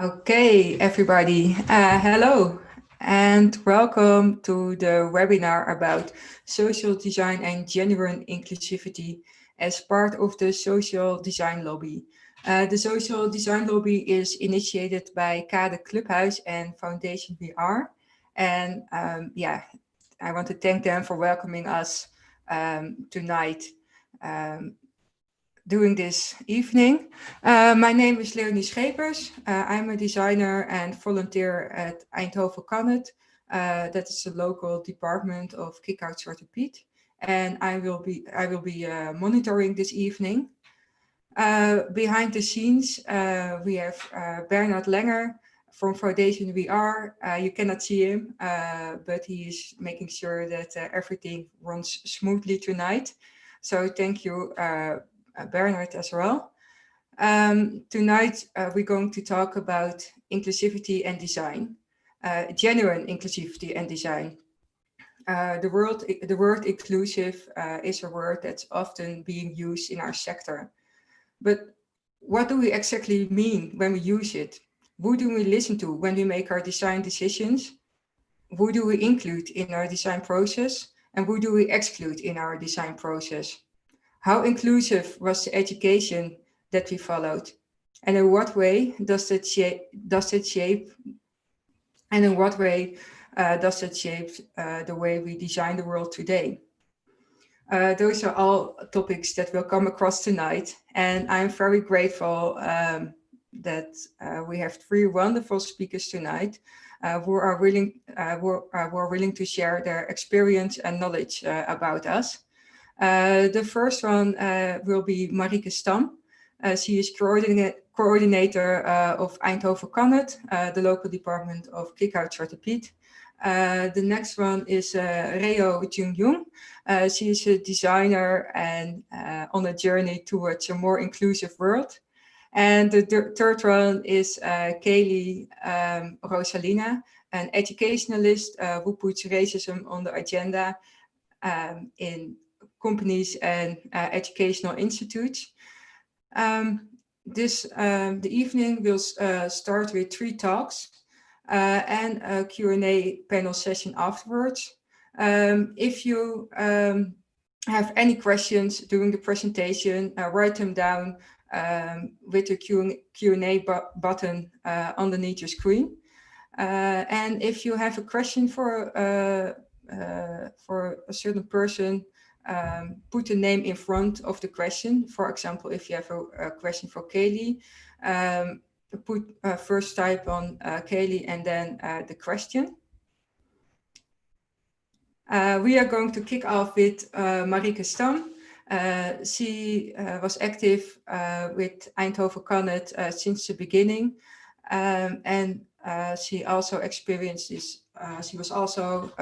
Okay, everybody, hello and welcome to the webinar about social design and genuine inclusivity as part of the Social Design Lobby. The Social Design Lobby is initiated by Kade Clubhuis and Foundation VR. And yeah, I want to thank them for welcoming us tonight. Doing this evening. My name is Leonie Schepers. I'm a designer and volunteer at Eindhoven Kan. That is a local department of Kick-Out Zwarte Piet. And I will be monitoring this evening. Behind the scenes, we have Bernard Langer from Foundation VR. You cannot see him, but he is making sure that everything runs smoothly tonight. So thank you, Bernard, as well. Tonight, we're going to talk about inclusivity and design, genuine inclusivity and design. The word inclusive is a word that's often being used in our sector. But what do we exactly mean when we use it? Who do we listen to when we make our design decisions? Who do we include in our design process? And who do we exclude in our design process? How inclusive was the education that we followed? And in what way does it shape and in what way does it shape the way we design the world today? Those are all topics that will come across tonight. And I'm very grateful that we have three wonderful speakers tonight who are willing to share their experience and knowledge about us. The first one will be Marieke Stam. She is coordinator of Eindhoven Kan, the local department of Kick-Out Zwarte Piet. The next one is Reo Jungyung. She is a designer and on a journey towards a more inclusive world. And the third one is Kaylee Rosalina, an educationalist who puts racism on the agenda in companies and educational institutes. The evening will start with 3 talks and a Q&A panel session afterwards. If you have any questions during the presentation, write them down with the Q&A button underneath your screen. And if you have a question for a certain person, put a name in front of the question. For example, if you have a question for Kaylee, put first type on Kaylee and then the question. We are going to kick off with Marieke Stam. She was active with Eindhoven Kan since the beginning, and she also experienced this. She was also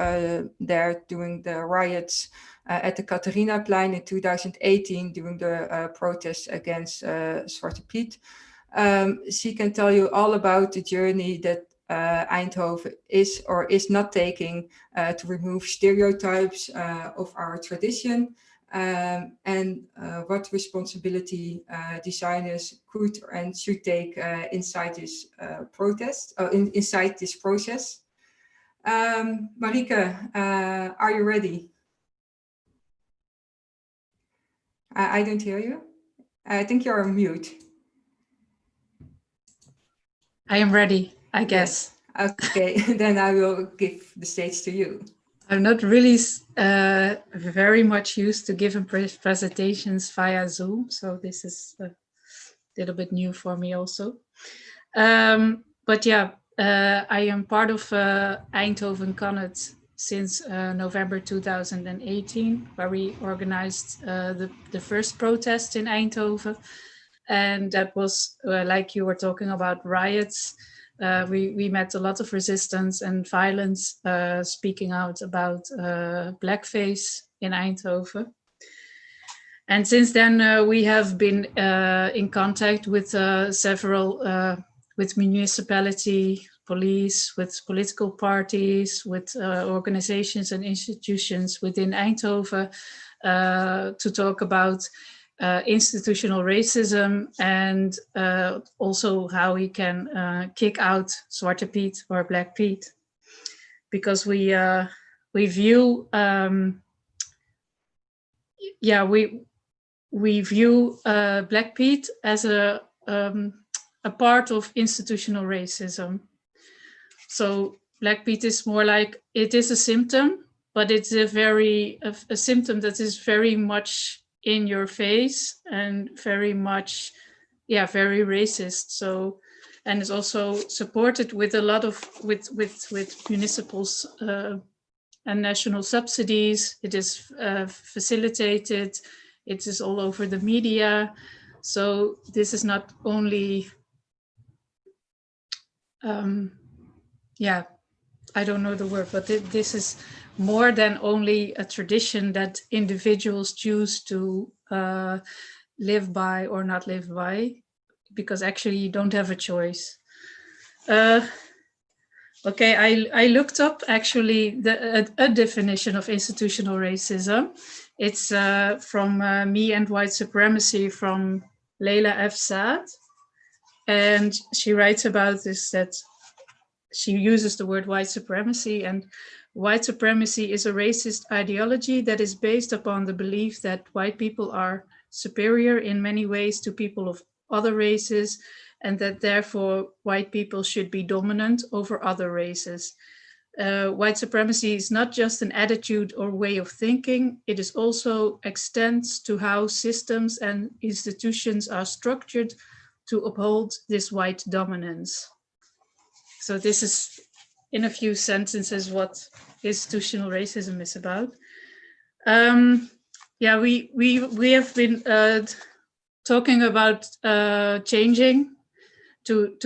there during the riots at the Catharinaplein in 2018 during the protests against Zwarte Piet. She can tell you all about the journey that Eindhoven is or is not taking to remove stereotypes of our tradition, and what responsibility designers could and should take inside this inside this process. Marieke, are you ready? I don't hear you. I think you're on mute. I am ready, I guess. Yes. Okay, then I will give the stage to you. I'm not really very much used to giving presentations via Zoom, so this is a little bit new for me also. But yeah, I am part of Eindhoven Kan since November 2018, where we organized the first protest in Eindhoven. And that was, like you were talking about, riots. We met a lot of resistance and violence speaking out about blackface in Eindhoven. And since then, we have been in contact with several, with municipality, police, with political parties, with organizations and institutions within Eindhoven to talk about institutional racism, and also how we can kick out Zwarte Piet or Black Piet, because we view we view Black Piet as a part of institutional racism. So Black Piet is more like, it is a symptom, but it's a symptom that is very much in your face and very much, very racist. So, and it's also supported with a lot of with municipals and national subsidies. It is facilitated. It is all over the media. So this is not only, I don't know the word, but this is more than only a tradition that individuals choose to live by or not live by, because actually you don't have a choice. Okay, I looked up actually a definition of institutional racism. It's from Me and White Supremacy from Leila F. Saad. And she writes about this, that she uses the word white supremacy, and white supremacy is a racist ideology that is based upon the belief that white people are superior in many ways to people of other races, and that therefore white people should be dominant over other races. White supremacy is not just an attitude or way of thinking, it is also extends to how systems and institutions are structured to uphold this white dominance. So this is, in a few sentences, what institutional racism is about. We have been talking about changing the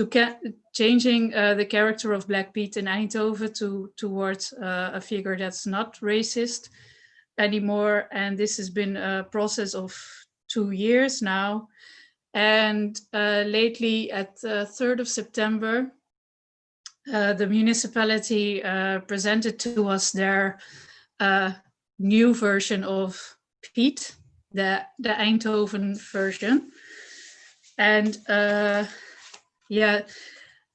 character of Black Piet in Eindhoven towards a figure that's not racist anymore, and this has been a process of 2 years now. And lately, at 3rd of September, the municipality presented to us their new version of Piet, the Eindhoven version. And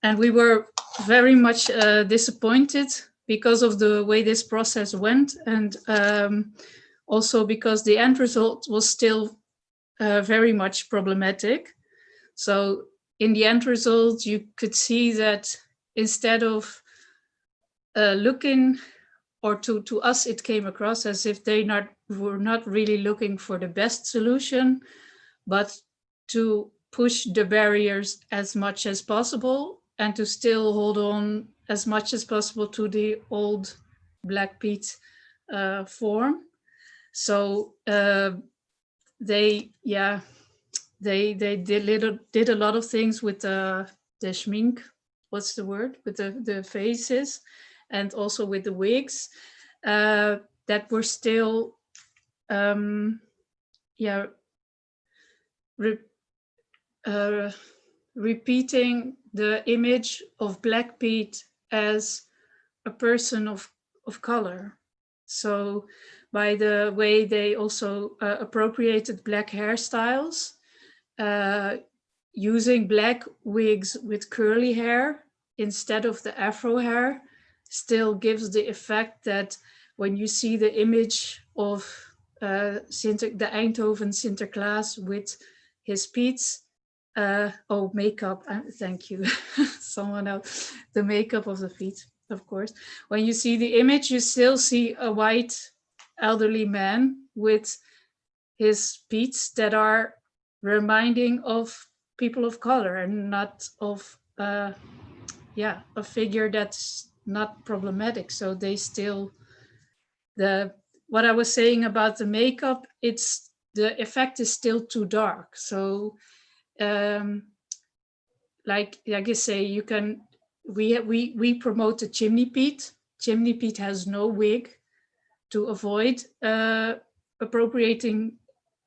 and we were very much disappointed because of the way this process went, and also because the end result was still very much problematic. So in the end result, you could see that instead of looking, or to us, it came across as if they were not really looking for the best solution, but to push the barriers as much as possible and to still hold on as much as possible to the old Black Piet form. So they did a lot of things with the schmink, what's the word, with the faces, and also with the wigs that were still repeating the image of Black Piet as a person of color. So by the way they also appropriated black hairstyles, using black wigs with curly hair instead of the afro hair still gives the effect that when you see the image of the Eindhoven Sinterklaas with his Piets, makeup, thank you, someone else, the makeup of the feet, of course. When you see the image, you still see a white elderly man with his Piets that are reminding of people of color and not of a figure that's not problematic. So they still, what I was saying about the makeup, it's the effect is still too dark. So like I say, you can, we promote the chimney Piet. Chimney Piet has no wig to avoid appropriating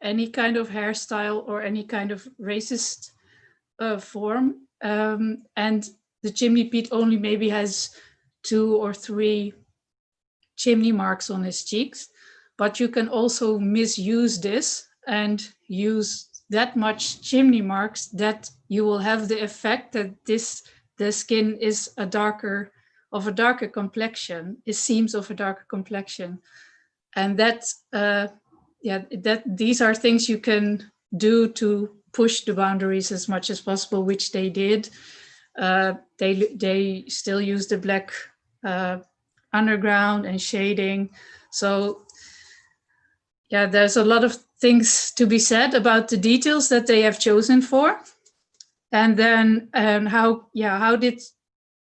any kind of hairstyle or any kind of racist form. And the chimney Piet only maybe has 2 or 3 chimney marks on his cheeks, but you can also misuse this and use that much chimney marks that you will have the effect that the skin is of a darker complexion, it seems of a darker complexion. And that these are things you can do to push the boundaries as much as possible, which they did. They still use the black underground and shading. So yeah, there's a lot of things to be said about the details that they have chosen for. And then how did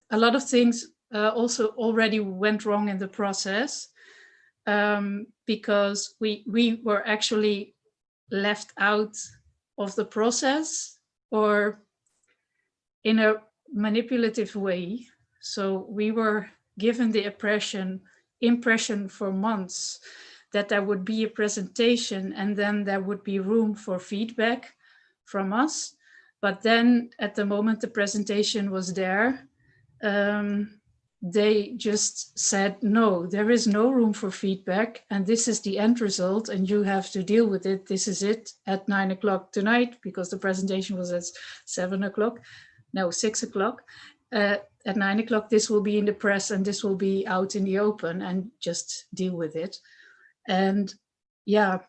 a lot of things also already went wrong in the process, because we were actually left out of the process, or in a manipulative way. So we were given the impression for months that there would be a presentation and then there would be room for feedback from us. But then at the moment the presentation was there, they just said, no, there is no room for feedback, and this is the end result, and you have to deal with it. This is it at 9 o'clock tonight, because the presentation was at 7 o'clock. No, 6 o'clock. At 9 o'clock, this will be in the press and this will be out in the open, and just deal with it. And yeah,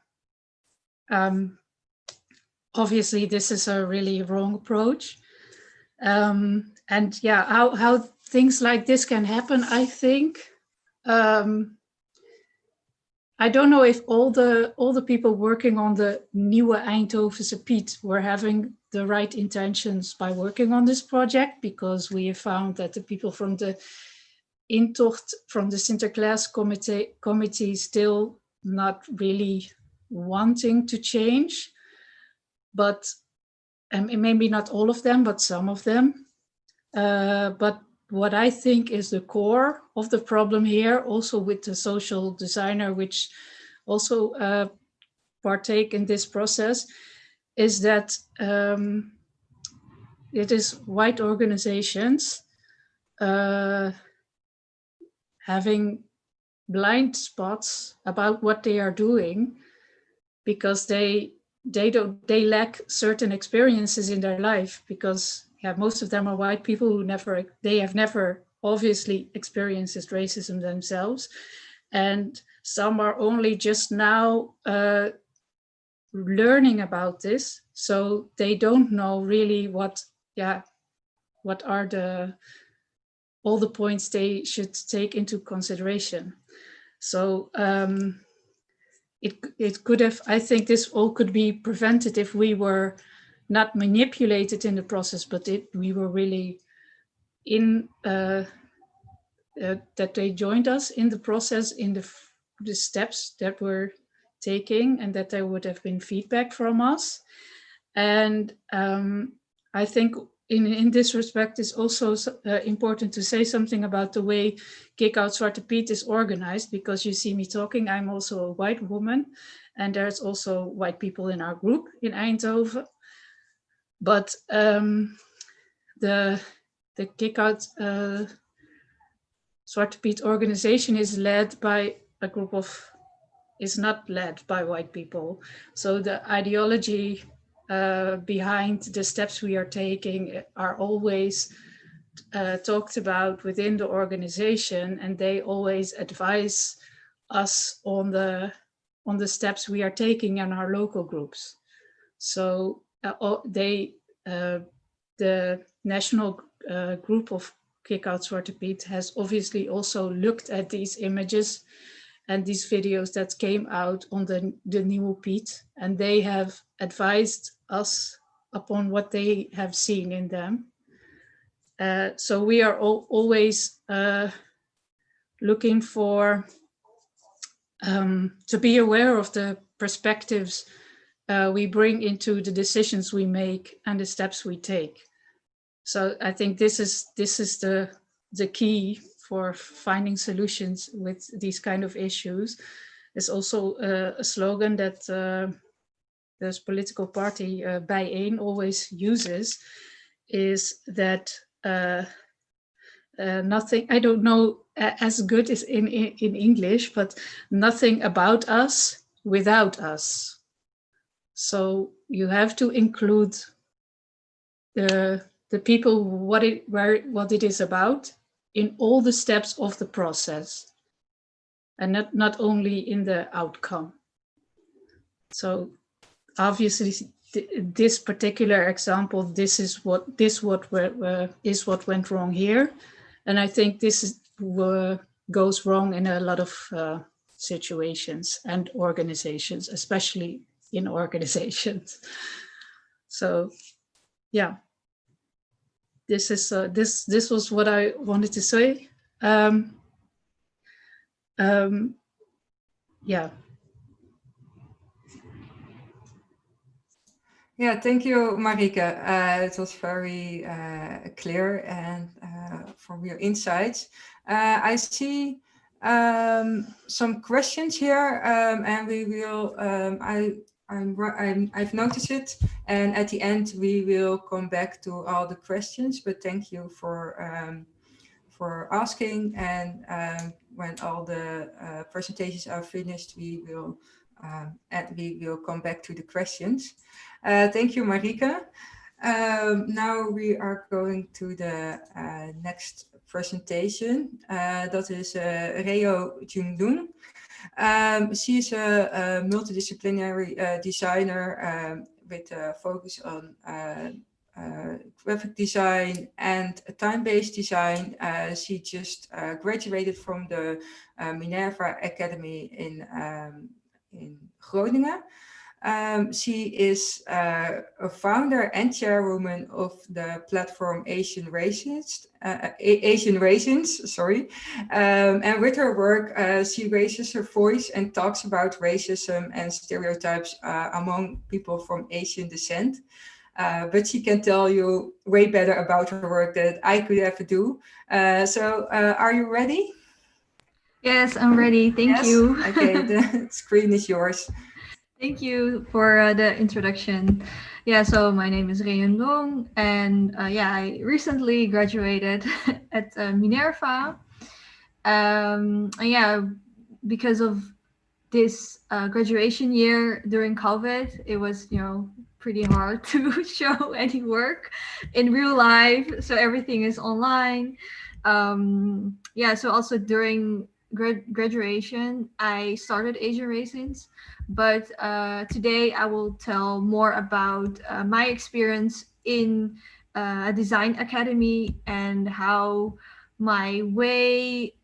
obviously this is a really wrong approach. And yeah, how things like this can happen, I think. I don't know if all the people working on the Nieuwe Eindhovense Piet were having the right intentions by working on this project, because we have found that the people from the Intocht, from the Sinterklaas committee still not really wanting to change, but maybe not all of them, but some of them. But what I think is the core of the problem here, also with the social designer, which also partake in this process, is that it is white organizations having blind spots about what they are doing, because they lack certain experiences in their life, because most of them are white people who have never obviously experienced racism themselves, and some are only just now learning about this, so they don't know really what are all the points they should take into consideration. So it could have, I think this all could be prevented if we were not manipulated in the process, but we were really in that they joined us in the process, in the steps that we're taking, and that there would have been feedback from us. And I think in this respect, it's also important to say something about the way Kick Out Zwarte Piet is organized, because you see me talking, I'm also a white woman, and there's also white people in our group in Eindhoven. But the Kick Out Zwarte Piet organization is led by a group of, is not led by white people. So the ideology behind the steps we are taking are always talked about within the organization, and they always advise us on the steps we are taking in our local groups. So the national group of Kick Out Zwarte Piet has obviously also looked at these images and these videos that came out on the Nieuwe Piet, and they have advised us upon what they have seen in them. So we are always looking for to be aware of the perspectives we bring into the decisions we make and the steps we take. So I think this is the key for finding solutions with these kind of issues. There's also a slogan that this political party Bijeen always uses, is that nothing, I don't know as good as in English, but nothing about us without us. So you have to include the people, what it is about, in all the steps of the process, and not only in the outcome. So obviously, this particular example, this is what went wrong here, and I think this is goes wrong in a lot of situations and organizations, especially in organizations. So yeah, this was what I wanted to say. Yeah. Yeah, thank you, Marike. It was very clear and from your insights. I see some questions here, and we will. I've noticed it, and at the end we will come back to all the questions. But thank you for asking. And when all the presentations are finished, we will come back to the questions. Thank you, Marike. Now we are going to the next presentation. That is Reo Jungdun. She's a multidisciplinary designer with a focus on graphic design and time-based design. She just graduated from the Minerva Academy in Groningen. She is a founder and chairwoman of the platform Asian Raisins, sorry. And with her work, she raises her voice and talks about racism and stereotypes among people from Asian descent. But she can tell you way better about her work than I could ever do. So are you ready? Yes, I'm ready. Thank you. Okay, the screen is yours. Thank you for the introduction. Yeah, so my name is Reyon Dong, and yeah, I recently graduated at Minerva. And yeah, because of this graduation year during COVID, it was, pretty hard to show any work in real life. So everything is online. Yeah, so also during graduation, I started Asian Raisins. But today I will tell more about my experience in a design academy and how my way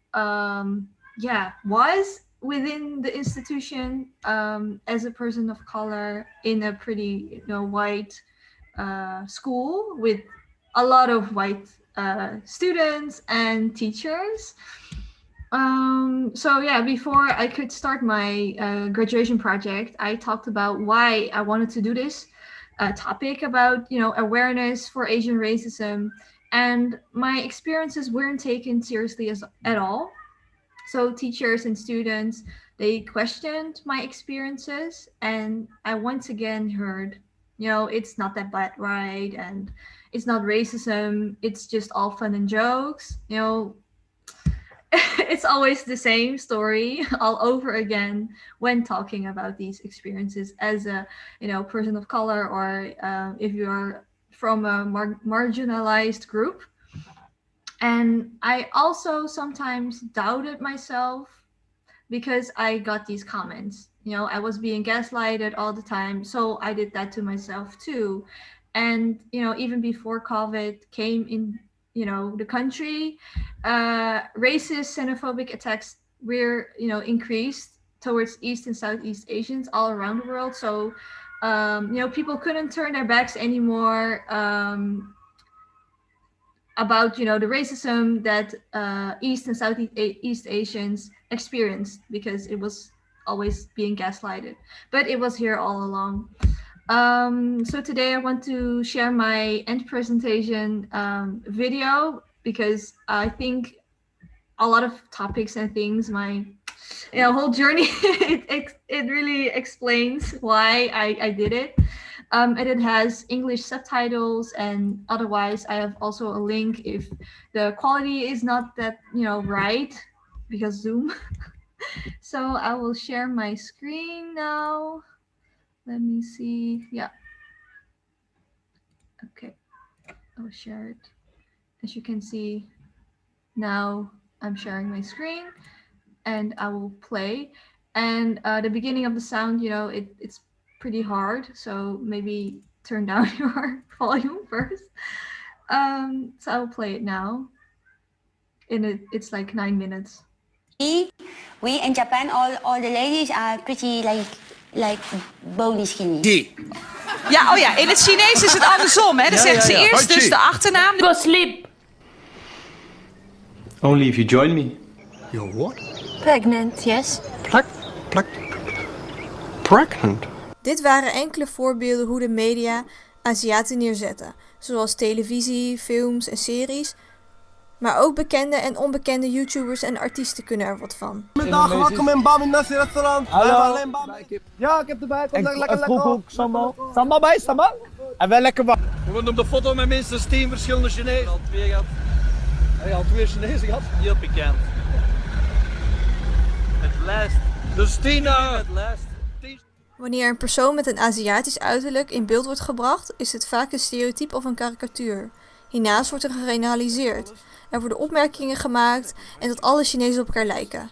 was within the institution as a person of color in a pretty white school with a lot of white students and teachers. So yeah, before I could start my graduation project, I talked about why I wanted to do this topic about awareness for Asian racism, and my experiences weren't taken seriously at all. So teachers and students, they questioned my experiences, and I once again heard, it's not that bad, right? And it's not racism, it's just all fun and jokes. It's always the same story all over again when talking about these experiences as a person of color, or if you are from a marginalized group. And I also sometimes doubted myself because I got these comments. I was being gaslighted all the time, so I did that to myself too. And even before COVID came in, the country, racist, xenophobic attacks were increased towards East and Southeast Asians all around the world. So people couldn't turn their backs anymore. About the racism that East and Southeast Asians experienced, because it was always being gaslighted, but it was here all along. So today I want to share my end presentation video, because I think a lot of topics and things, my whole journey, it really explains why I did it. And it has English subtitles, and otherwise I have also a link if the quality is not that right, because Zoom. So I will share my screen now. Let me see. Yeah. Okay. I will share it. As you can see, now I'm sharing my screen and I will play. And the beginning of the sound, it's pretty hard. So maybe turn down your volume first. So I'll play it now. It's like 9 minutes. We in Japan, all the ladies are pretty like bony skinny. Ja, oh ja, in het Chinees is het andersom, hè? Dan zeggen ze eerst dus de achternaam. Go sleep. Only if you join me. You're what? Pregnant, yes. Pregnant? Dit waren enkele voorbeelden hoe de media Aziaten neerzetten, zoals televisie, films en series. Maar ook bekende en onbekende YouTubers en artiesten kunnen er wat van. Middag, welkom in Bam in Nasi restaurant. Hallo. Ja, ik heb erbij. Kom lekker. Koekoek, sambal. Sambal bij, sambal. En wel lekker warm. We worden op de foto met minstens 10 verschillende Chinezen. Al 2 gehad. Heb je al 2 Chinezen gehad? Heel bekend. Het lijst. Dus 10 Het lijst. Wanneer een persoon met een Aziatisch uiterlijk in beeld wordt gebracht, is het vaak een stereotype of een karikatuur. Hiernaast wordt er gegeneraliseerd. Er worden opmerkingen gemaakt en dat alle Chinezen op elkaar lijken.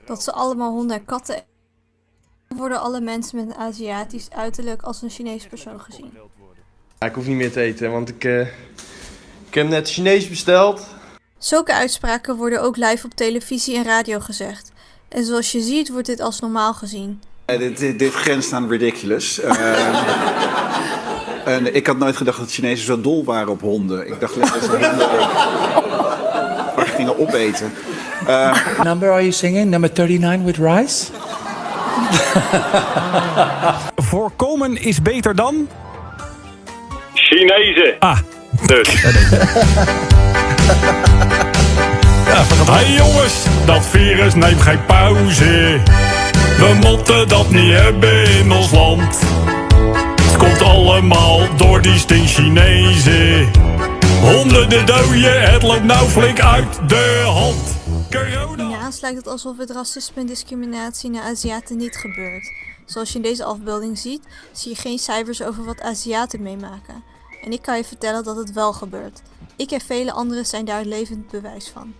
Dat ze allemaal honden en katten worden alle mensen met een Aziatisch uiterlijk als een Chinees persoon gezien. Ja, ik hoef niet meer te eten, want ik heb net Chinees besteld. Zulke uitspraken worden ook live op televisie en radio gezegd. En zoals je ziet wordt dit als normaal gezien. Dit grenst aan ridiculous. En ik had nooit gedacht dat Chinezen zo dol waren op honden. Ik dacht dat ze honden gingen opeten. Number are you singing? Number 39 with rice? Voorkomen is beter dan? Chinezen. Ah, dus. Hey jongens, dat virus neemt geen pauze. We moeten dat niet hebben in ons land. Het komt allemaal door die stink Chinezen. Honderden doden, het loopt nou flink uit de hand. Corona. Hiernaast lijkt het alsof het racisme en discriminatie naar Aziaten niet gebeurt. Zoals je in deze afbeelding ziet, zie je geen cijfers over wat Aziaten meemaken. En ik kan je vertellen dat het wel gebeurt. Ik en vele anderen zijn daar levend bewijs van.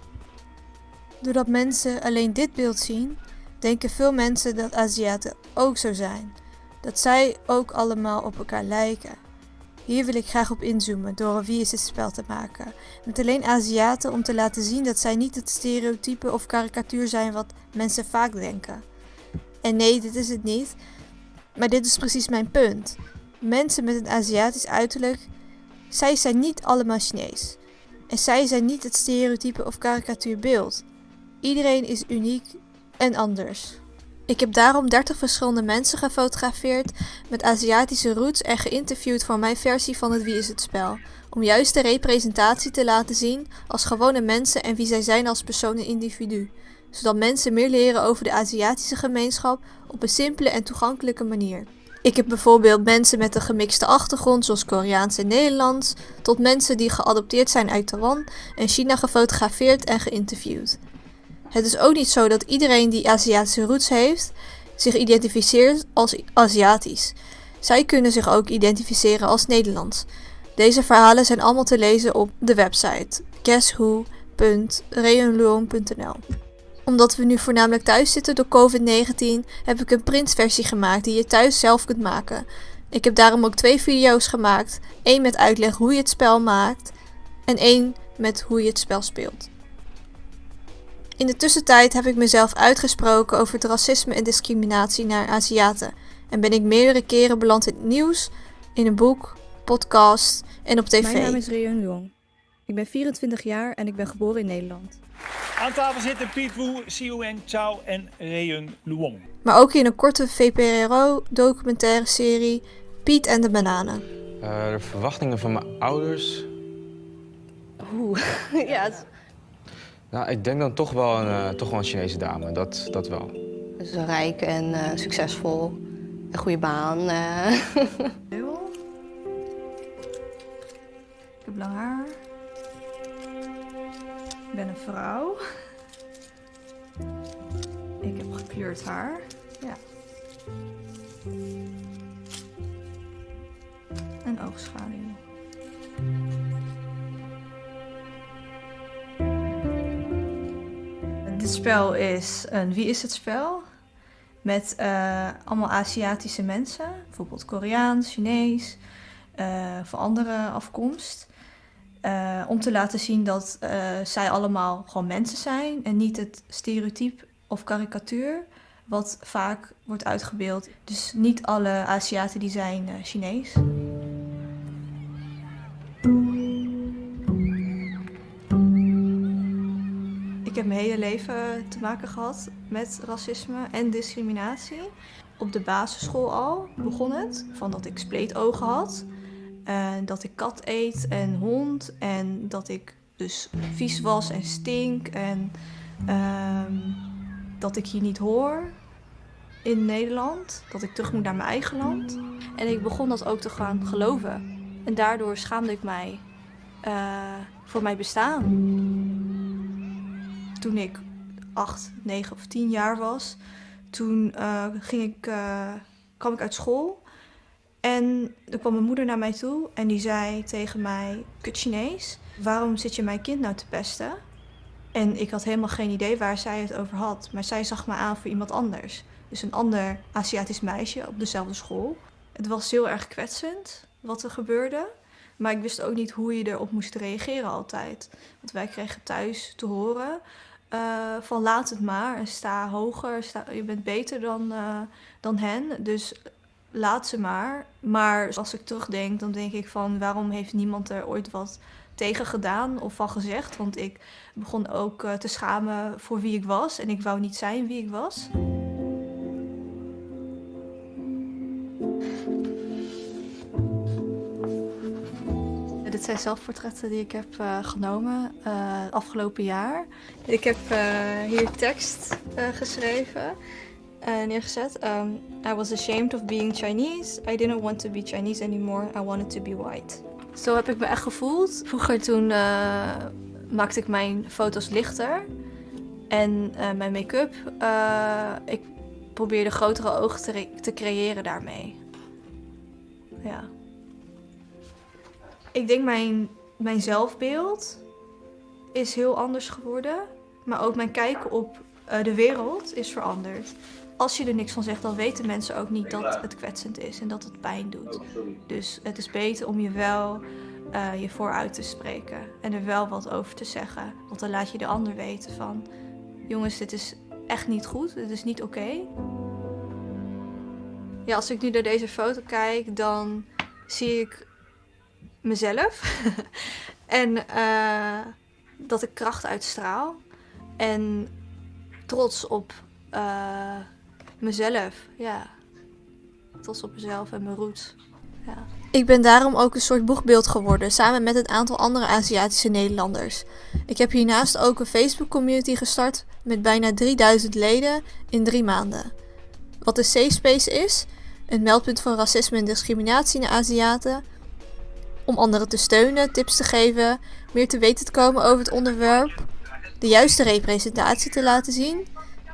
Doordat mensen alleen dit beeld zien, denken veel mensen dat Aziaten ook zo zijn. Dat zij ook allemaal op elkaar lijken. Hier wil ik graag op inzoomen door een wie is het spel te maken. Met alleen Aziaten om te laten zien dat zij niet het stereotype of karikatuur zijn wat mensen vaak denken. En nee, dit is het niet. Maar dit is precies mijn punt. Mensen met een Aziatisch uiterlijk, zij zijn niet allemaal Chinees. En zij zijn niet het stereotype of karikatuurbeeld. Iedereen is uniek en anders. Ik heb daarom 30 verschillende mensen gefotografeerd met Aziatische roots en geïnterviewd voor mijn versie van het Wie is het spel. Om juist de representatie te laten zien als gewone mensen en wie zij zijn als persoon en individu. Zodat mensen meer leren over de Aziatische gemeenschap op een simpele en toegankelijke manier. Ik heb bijvoorbeeld mensen met een gemixte achtergrond zoals Koreaans en Nederlands, tot mensen die geadopteerd zijn uit Taiwan en China gefotografeerd en geïnterviewd. Het is ook niet zo dat iedereen die Aziatische roots heeft zich identificeert als Aziatisch. Zij kunnen zich ook identificeren als Nederlands. Deze verhalen zijn allemaal te lezen op de website guesswho.reunluong.nl. Omdat we nu voornamelijk thuis zitten door COVID-19 heb ik een printversie gemaakt die je thuis zelf kunt maken. Ik heb daarom ook 2 video's gemaakt. 1 met uitleg hoe je het spel maakt en 1 met hoe je het spel speelt. In de tussentijd heb ik mezelf uitgesproken over het racisme en discriminatie naar Aziaten. En ben ik meerdere keren beland in het nieuws, in een boek, podcast en op tv. Mijn naam is Reun Luong. Ik ben 24 jaar en ik ben geboren in Nederland. Aan tafel zitten Piet Woe, Sioueng Chao en Reun Luong. Maar ook in een korte VPRO-documentaire serie Piet en de Bananen. De verwachtingen van mijn ouders? Ja. Nou, ik denk dan toch wel een Chinese dame, dat wel. Dus rijk en succesvol, een goede baan. Ik heb lang haar. Ik ben een vrouw. Ik heb gekleurd haar. Ja. oogschaduw. Dit spel is een Wie is het spel? Met allemaal Aziatische mensen. Bijvoorbeeld Koreaans, Chinees, van andere afkomst. Om te laten zien dat zij allemaal gewoon mensen zijn. En niet het stereotype of karikatuur wat vaak wordt uitgebeeld. Dus niet alle Aziaten die zijn Chinees. Ik heb mijn hele leven te maken gehad met racisme en discriminatie. Op de basisschool al begon het. Van dat ik spleetogen had. En dat ik kat eet en hond. En dat ik dus vies was en stink. En dat ik hier niet hoor in Nederland. Dat ik terug moet naar mijn eigen land. En ik begon dat ook te gaan geloven. En daardoor schaamde ik mij voor mijn bestaan. Toen ik 8, 9 of 10 jaar was, toen kwam ik uit school. En er kwam mijn moeder naar mij toe en die zei tegen mij: kut Chinees, waarom zit je mijn kind nou te pesten? En ik had helemaal geen idee waar zij het over had. Maar zij zag me aan voor iemand anders. Dus een ander Aziatisch meisje op dezelfde school. Het was heel erg kwetsend wat er gebeurde. Maar ik wist ook niet hoe je erop moest reageren altijd. Want wij kregen thuis te horen van laat het maar en sta hoger. Je bent beter dan hen, dus laat ze maar. Maar als ik terugdenk, dan denk ik van waarom heeft niemand er ooit wat tegen gedaan of van gezegd? Want ik begon ook te schamen voor wie ik was en ik wou niet zijn wie ik was. Dit zijn zelfportretten die ik heb genomen afgelopen jaar. Ik heb hier tekst geschreven, neergezet. I was ashamed of being Chinese. I didn't want to be Chinese anymore. I wanted to be white. Zo heb ik me echt gevoeld. Vroeger toen maakte ik mijn foto's lichter. En mijn make-up. Ik probeerde grotere ogen te creëren daarmee. Ja. Ik denk mijn zelfbeeld is heel anders geworden. Maar ook mijn kijk op de wereld is veranderd. Als je er niks van zegt, dan weten mensen ook niet dat het kwetsend is en dat het pijn doet. Dus het is beter om je wel je vooruit te spreken en er wel wat over te zeggen. Want dan laat je de ander weten van, jongens, dit is echt niet goed, dit is niet oké. Ja, als ik nu naar deze foto kijk, dan zie ik mezelf en dat ik kracht uitstraal en trots op mezelf, ja. Trots op mezelf en mijn roots, ja. Ik ben daarom ook een soort boegbeeld geworden, samen met een aantal andere Aziatische Nederlanders. Ik heb hiernaast ook een Facebook-community gestart met bijna 3000 leden in 3 maanden. Wat een safe space is, een meldpunt van racisme en discriminatie naar Aziaten, om anderen te steunen, tips te geven, meer te weten te komen over het onderwerp, de juiste representatie te laten zien.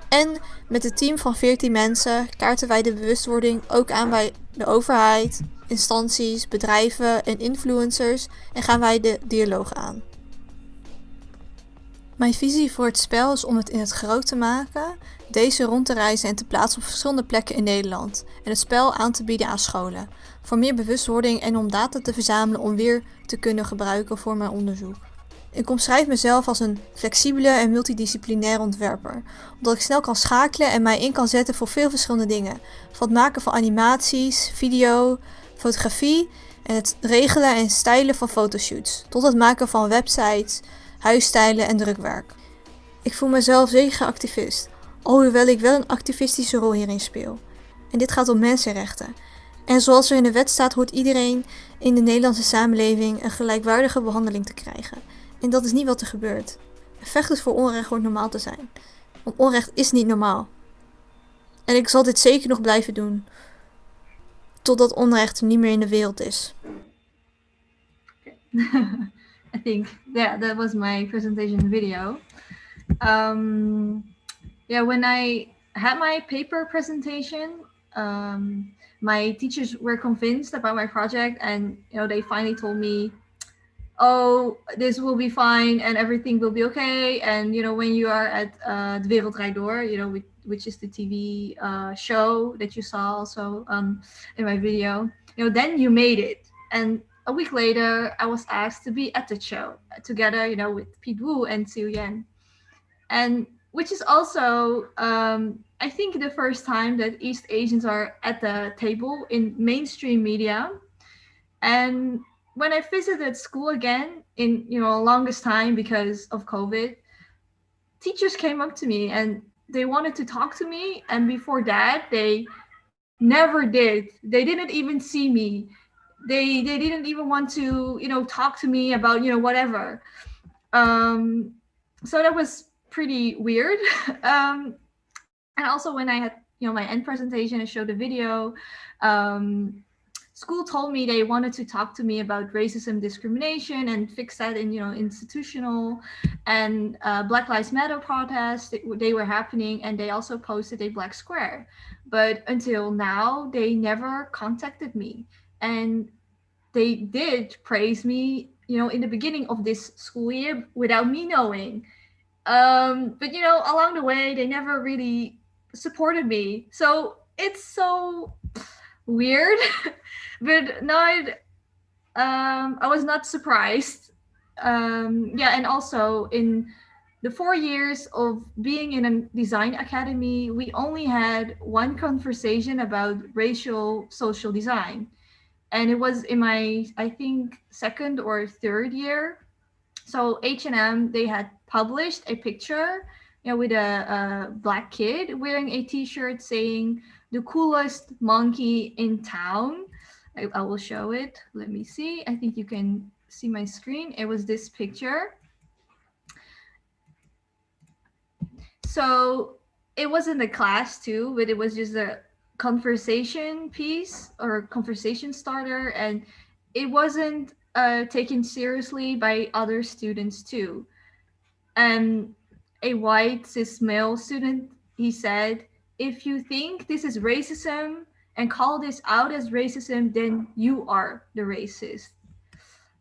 En met een team van 14 mensen kaarten wij de bewustwording ook aan bij de overheid, instanties, bedrijven en influencers en gaan wij de dialoog aan. Mijn visie voor het spel is om het in het groot te maken, deze rond te reizen en te plaatsen op verschillende plekken in Nederland en het spel aan te bieden aan scholen, voor meer bewustwording en om data te verzamelen om weer te kunnen gebruiken voor mijn onderzoek. Ik omschrijf mezelf als een flexibele en multidisciplinaire ontwerper, omdat ik snel kan schakelen en mij in kan zetten voor veel verschillende dingen, van het maken van animaties, video, fotografie en het regelen en stylen van fotoshoots, tot het maken van websites, huisstijlen en drukwerk. Ik voel mezelf zeker activist, alhoewel ik wel een activistische rol hierin speel. En dit gaat om mensenrechten. En zoals er in de wet staat, hoort iedereen in de Nederlandse samenleving een gelijkwaardige behandeling te krijgen. En dat is niet wat er gebeurt. Vechten voor onrecht hoort normaal te zijn. Want onrecht is niet normaal. En ik zal dit zeker nog blijven doen. Totdat onrecht niet meer in de wereld is. I think that was my presentation video. When I had my paper presentation, my teachers were convinced about my project, and they finally told me, oh, this will be fine and everything will be okay. And when you are at De Wereld Draait Door, which is the TV show that you saw also in my video, then you made it. And a week later, I was asked to be at the show together, with Piet Wu and Siu Yan, and which is also I think the first time that East Asians are at the table in mainstream media. And when I visited school again in longest time because of COVID, teachers came up to me and they wanted to talk to me. And before that, they never did. They didn't even see me. They didn't even want to talk to me about whatever. So that was pretty weird. And also when I had my end presentation and showed the video, school told me they wanted to talk to me about racism, discrimination, and fix that in institutional and Black Lives Matter protests. They were happening, and they also posted a black square. But until now, they never contacted me, and they did praise me, in the beginning of this school year without me knowing. But along the way, they never really supported me. So it's so weird. But now I was not surprised. And also in the 4 years of being in a design academy, we only had one conversation about racial social design. And it was in my, I think, 2nd or 3rd year. So H&M, they had published a picture with a black kid wearing a t-shirt saying the coolest monkey in town. I will show it. Let me see. I think you can see my screen. It was this picture. So it was in the class too, but it was just a conversation piece or conversation starter. And it wasn't taken seriously by other students too. And a white cis male student, he said, if you think this is racism and call this out as racism, then you are the racist.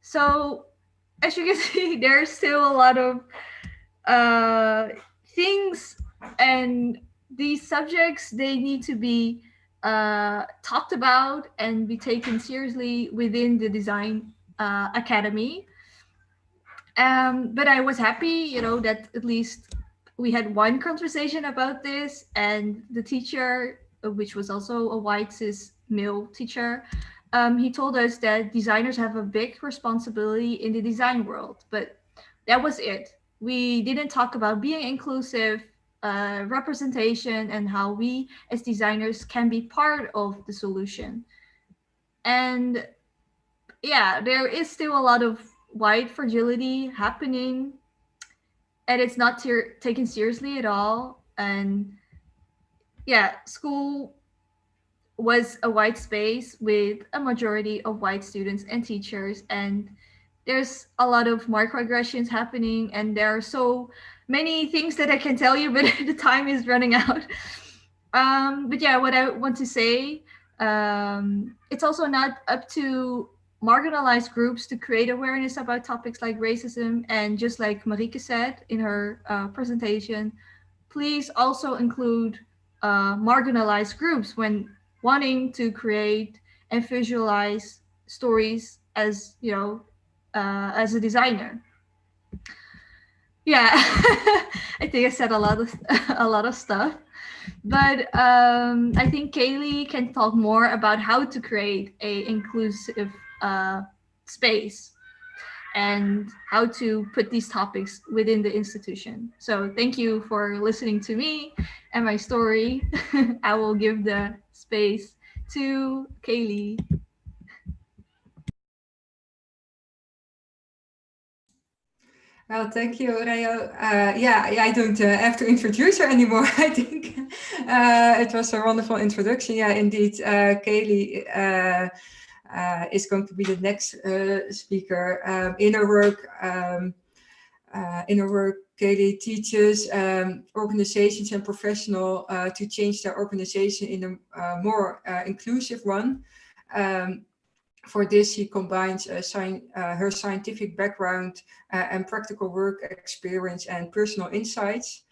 So as you can see, there's still a lot of things, and these subjects, they need to be talked about and be taken seriously within the design academy. But I was happy, that at least we had one conversation about this, and the teacher, which was also a white cis male teacher, he told us that designers have a big responsibility in the design world. But that was it. We didn't talk about being inclusive, representation, and how we as designers can be part of the solution. And yeah, there is still a lot of white fragility happening, and it's not taken seriously at all. And yeah, school was a white space with a majority of white students and teachers, and there's a lot of microaggressions happening, and there are so many things that I can tell you, but the time is running out. But yeah, what I want to say, it's also not up to marginalized groups to create awareness about topics like racism. And just like Marieke said in her presentation, please also include marginalized groups when wanting to create and visualize stories as as a designer. Yeah, I think I said a lot of stuff, but I think Kaylee can talk more about how to create a inclusive space and how to put these topics within the institution. So thank you for listening to me and my story. I will give the space to Kaylee. Well, thank you, Reo. I don't have to introduce her anymore. I think it was a wonderful introduction. Yeah, indeed, Kaylee is going to be the next speaker. In her work, In her work, Kaylee teaches organizations and professionals to change their organization in a more inclusive one. For this, she combines her scientific background and practical work experience and personal insights.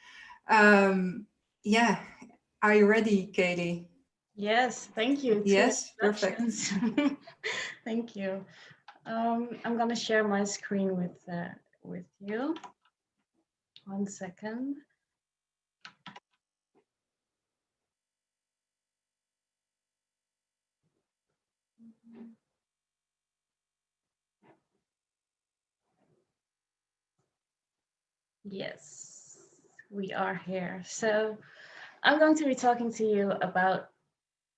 Yeah, are you ready, Kaylee? Yes, thank you. Yes, perfect. Thank you. I'm gonna share my screen with you. 1 second. Yes, we are here. So I'm going to be talking to you about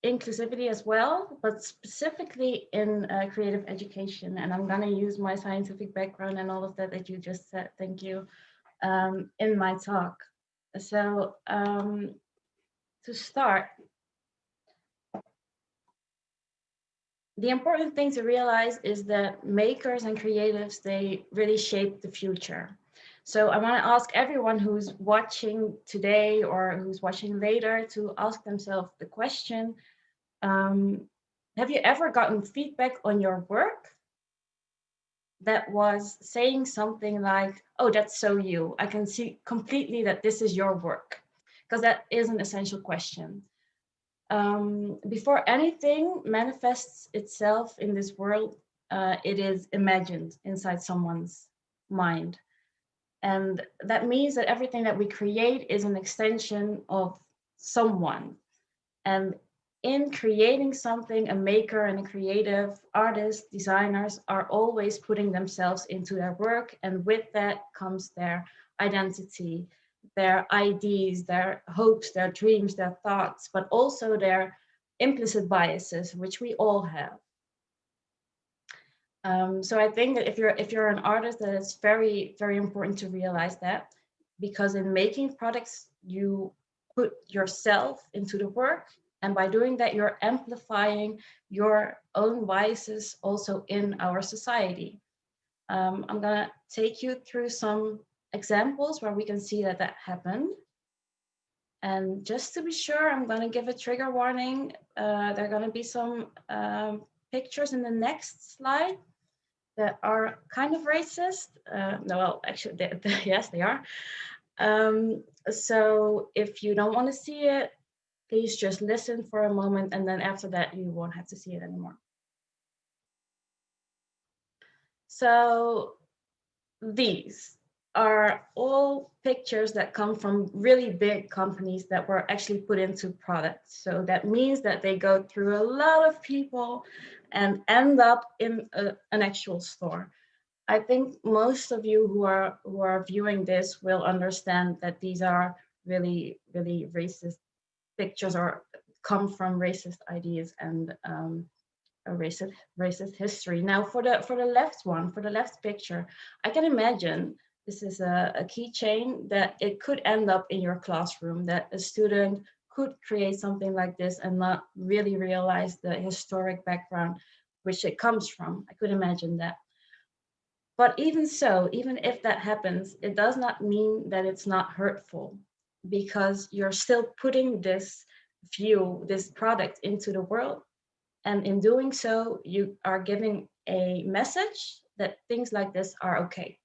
inclusivity as well, but specifically in creative education. And I'm going to use my scientific background and all of that you just said, thank you, in my talk. So to start, the important thing to realize is that makers and creatives, they really shape the future. So I want to ask everyone who's watching today or who's watching later to ask themselves the question, have you ever gotten feedback on your work that was saying something like, oh, that's so you. I can see completely that this is your work, because that is an essential question. Before anything manifests itself in this world, it is imagined inside someone's mind. And that means that everything that we create is an extension of someone. And in creating something, a maker and a creative artist, designers are always putting themselves into their work. And with that comes their identity, their ideas, their hopes, their dreams, their thoughts, but also their implicit biases, which we all have. So I think that if you're an artist, that it's very, very important to realize that, because in making products, you put yourself into the work. And by doing that, you're amplifying your own biases also in our society. I'm gonna take you through some examples where we can see that that happened. And just to be sure, I'm gonna give a trigger warning. There are gonna be some pictures in the next slide that are kind of racist. No, well, actually, yes, they are. So if you don't want to see it, please just listen for a moment, and then after that, you won't have to see it anymore. So these are all pictures that come from really big companies that were actually put into products. So that means that they go through a lot of people and end up in an actual store. I think most of you who are viewing this will understand that these are really, really racist pictures or come from racist ideas and a racist history. Now, for the left one, for the left picture, I can imagine this is a keychain that it could end up in your classroom, that a student could create something like this and not really realize the historic background which it comes from. I could imagine that. But even so, even if that happens, it does not mean that it's not hurtful, because you're still putting this view, this product into the world. And in doing so, you are giving a message that things like this are okay.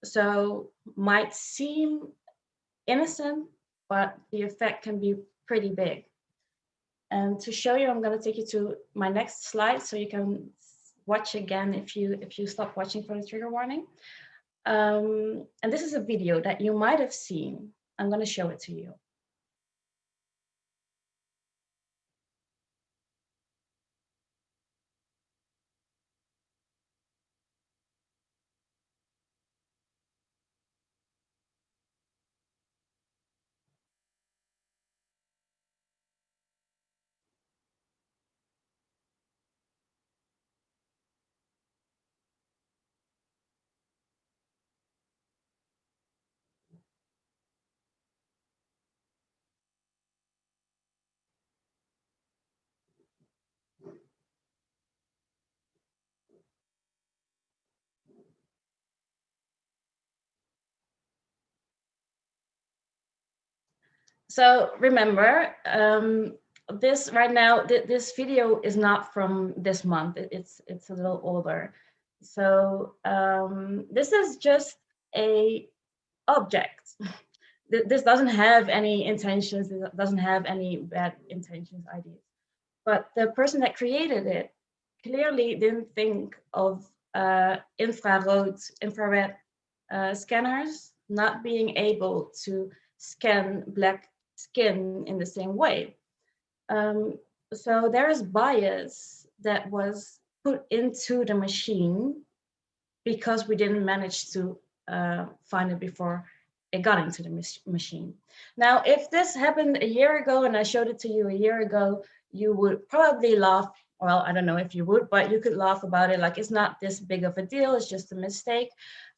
So might seem innocent, but the effect can be pretty big. And to show you, I'm going to take you to my next slide so you can watch again if you stop watching for the trigger warning. And this is a video that you might have seen. I'm going to show it to you. So remember, this right now, this video is not from this month. It's a little older. So this is just a object. This doesn't have any intentions. It doesn't have any bad intentions, ideas. But the person that created it clearly didn't think of infrared scanners not being able to scan black skin in the same way. So there is bias that was put into the machine because we didn't manage to find it before it got into the machine. Now, if this happened a year ago and I showed it to you a year ago, you would probably laugh. Well, I don't know if you would, but you could laugh about it like it's not this big of a deal, it's just a mistake.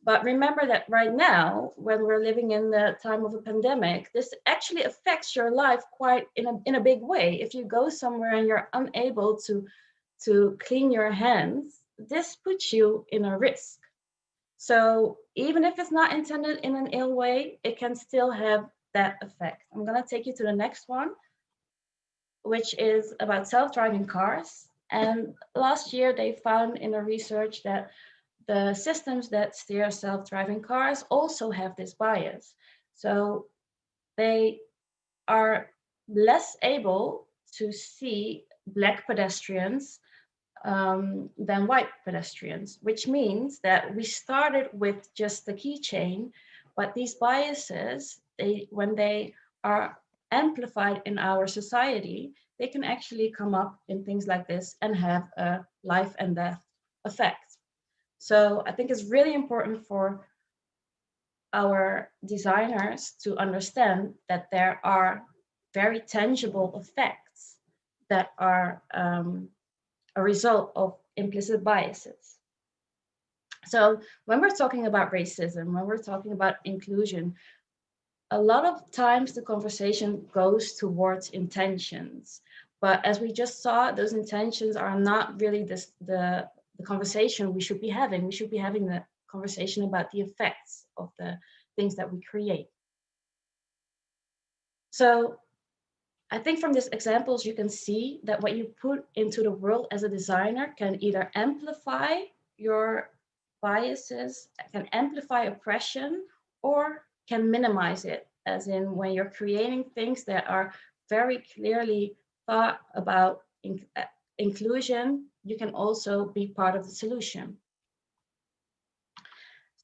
But remember that right now, when we're living in the time of a pandemic, this actually affects your life quite in a big way. If you go somewhere and you're unable to clean your hands, this puts you in a risk. So even if it's not intended in an ill way, it can still have that effect. I'm gonna take you to the next one, which is about self-driving cars. And last year they found in a research that the systems that steer self-driving cars also have this bias. So they are less able to see black pedestrians than white pedestrians, which means that we started with just the keychain, but these biases, when they are amplified in our society, they can actually come up in things like this and have a life and death effect. So I think it's really important for our designers to understand that there are very tangible effects that are a result of implicit biases. So when we're talking about racism, when we're talking about inclusion, a lot of times the conversation goes towards intentions. But as we just saw, those intentions are not really the conversation we should be having. We should be having the conversation about the effects of the things that we create. So I think from these examples, you can see that what you put into the world as a designer can either amplify your biases, can amplify oppression, or can minimize it, as in when you're creating things that are very clearly thought about inclusion, you can also be part of the solution.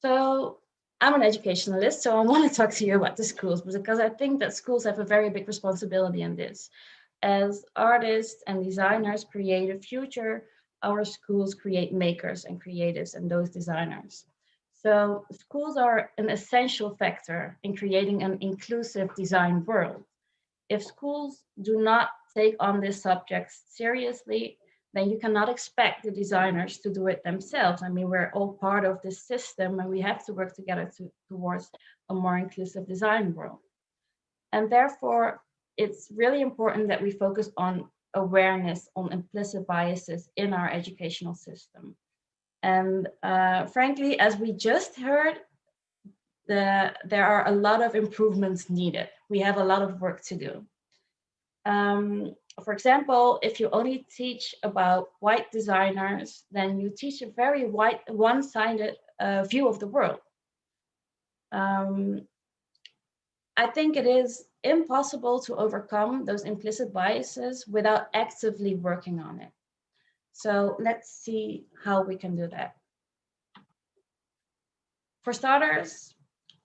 So I'm an educationalist, so I want to talk to you about the schools, because I think that schools have a very big responsibility in this. As artists and designers create a future, our schools create makers and creatives and those designers. So schools are an essential factor in creating an inclusive design world. If schools do not take on this subject seriously, then you cannot expect the designers to do it themselves. I mean, we're all part of this system and we have to work together towards a more inclusive design world. And therefore, it's really important that we focus on awareness on implicit biases in our educational system. And frankly, as we just heard, there are a lot of improvements needed. We have a lot of work to do. For example, if you only teach about white designers, then you teach a very one-sided view of the world. I think it is impossible to overcome those implicit biases without actively working on it. So let's see how we can do that. For starters,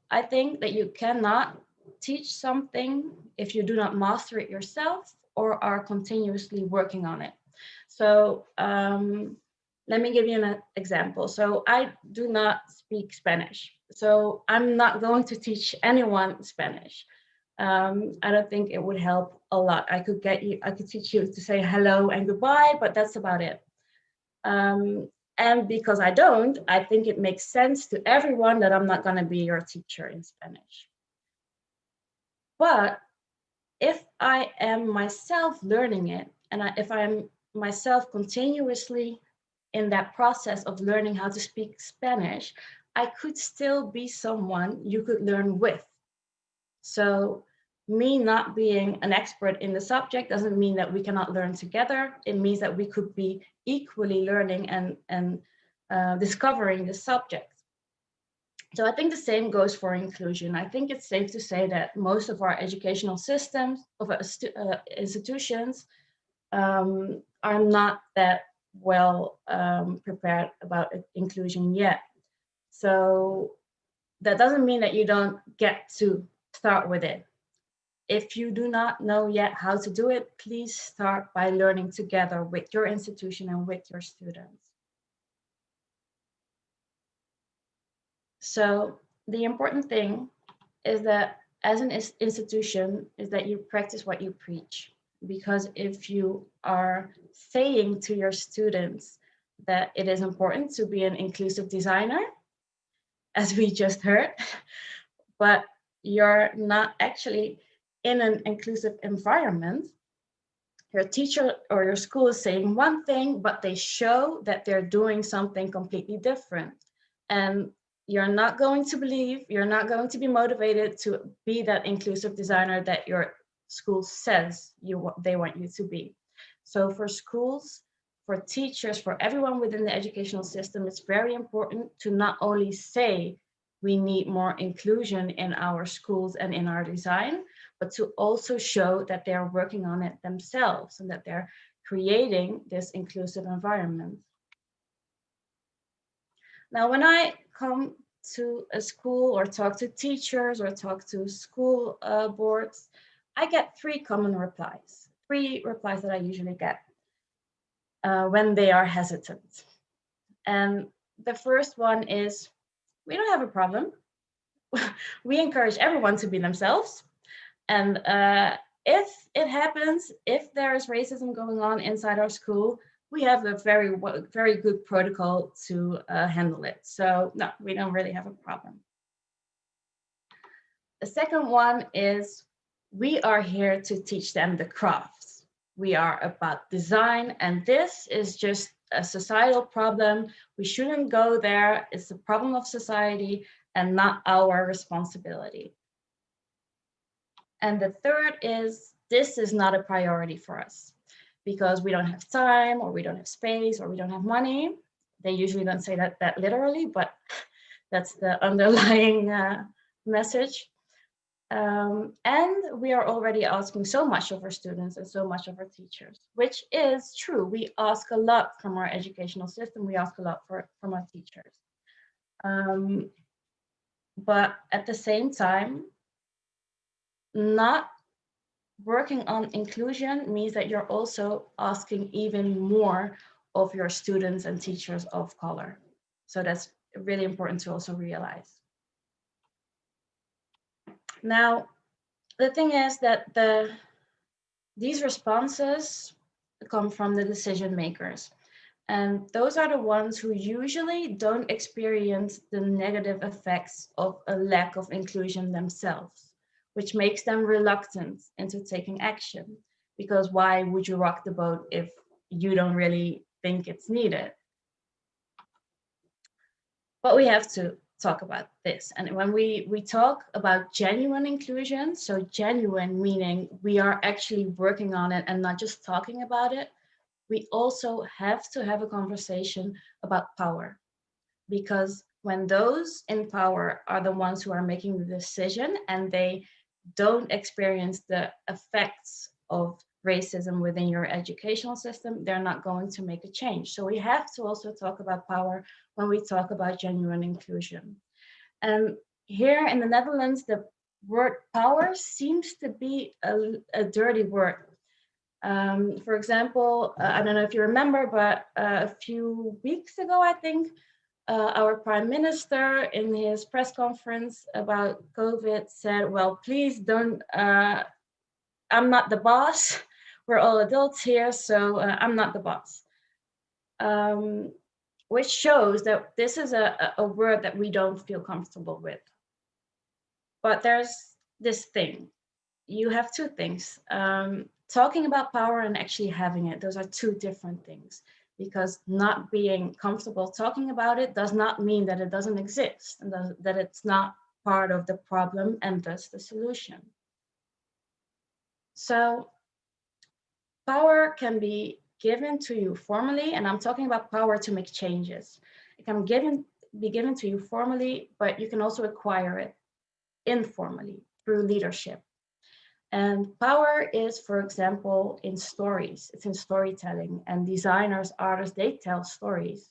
I think that you cannot teach something if you do not master it yourself or are continuously working on it. So let me give you an example. So I do not speak Spanish. So I'm not going to teach anyone Spanish. I don't think it would help a lot. I could teach you to say hello and goodbye, but that's about it. And because I don't, I think it makes sense to everyone that I'm not going to be your teacher in Spanish. But if I am myself learning it, and if I'm myself continuously in that process of learning how to speak Spanish, I could still be someone you could learn with. So me not being an expert in the subject doesn't mean that we cannot learn together. It means that we could be equally learning and discovering the subject. So I think the same goes for inclusion. I think it's safe to say that most of our educational systems, of institutions, are not that well prepared about inclusion yet. So that doesn't mean that you don't get to start with it. If you do not know yet how to do it, please start by learning together with your institution and with your students. So the important thing is that as an institution is that you practice what you preach. Because if you are saying to your students that it is important to be an inclusive designer, as we just heard, but you're not actually in an inclusive environment, your teacher or your school is saying one thing, but they show that they're doing something completely different. And you're not going to believe, you're not going to be motivated to be that inclusive designer that your school says they want you to be. So for schools, for teachers, for everyone within the educational system, it's very important to not only say we need more inclusion in our schools and in our design, but to also show that they're working on it themselves and that they're creating this inclusive environment. Now, when I come to a school or talk to teachers or talk to school boards, I get three common replies, that I usually get when they are hesitant. And the first one is, we don't have a problem. We encourage everyone to be themselves. And if it happens, if there is racism going on inside our school, we have a very good protocol to handle it. So no, we don't really have a problem. The second one is, we are here to teach them the crafts. We are about design, and this is just a societal problem. We shouldn't go there. It's a problem of society and not our responsibility. And the third is, this is not a priority for us because we don't have time, or we don't have space, or we don't have money. They usually don't say that literally, but that's the underlying message. And we are already asking so much of our students and so much of our teachers, which is true. We ask a lot from our educational system. We ask a lot from our teachers. But at the same time, not working on inclusion means that you're also asking even more of your students and teachers of color. So that's really important to also realize. Now, the thing is that these responses come from the decision makers. And those are the ones who usually don't experience the negative effects of a lack of inclusion themselves, which makes them reluctant into taking action. Because why would you rock the boat if you don't really think it's needed? But we have to talk about this. And when we talk about genuine inclusion, so genuine meaning we are actually working on it and not just talking about it, we also have to have a conversation about power. Because when those in power are the ones who are making the decision and they don't experience the effects of racism within your educational system, they're not going to make a change. So we have to also talk about power when we talk about genuine inclusion. And here in the Netherlands, the word power seems to be a dirty word. For example, I don't know if you remember, but a few weeks ago, I think, our prime minister in his press conference about COVID said, well, please don't, I'm not the boss. We're all adults here, so I'm not the boss. Which shows that this is a word that we don't feel comfortable with. But there's this thing. You have two things. Talking about power and actually having it, those are two different things. Because not being comfortable talking about it does not mean that it doesn't exist and that it's not part of the problem and thus the solution. So power can be given to you formally, and I'm talking about power to make changes. It can be given to you formally, but you can also acquire it informally through leadership. And power is, for example, in stories. It's in storytelling, and designers, artists, they tell stories.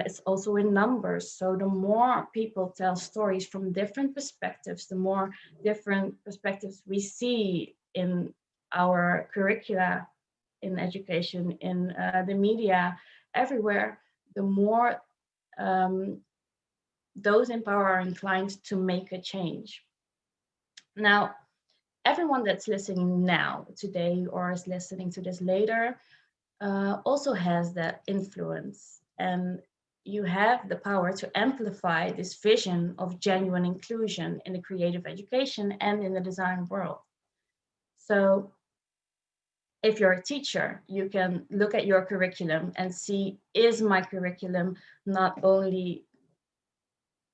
It's also in numbers. So the more people tell stories from different perspectives, the more different perspectives we see in our curricula, in education, in the media, everywhere, the more those in power are inclined to make a change. Now, everyone that's listening now, today, or is listening to this later, also has that influence. And you have the power to amplify this vision of genuine inclusion in the creative education and in the design world. So if you're a teacher, you can look at your curriculum and see, is my curriculum not only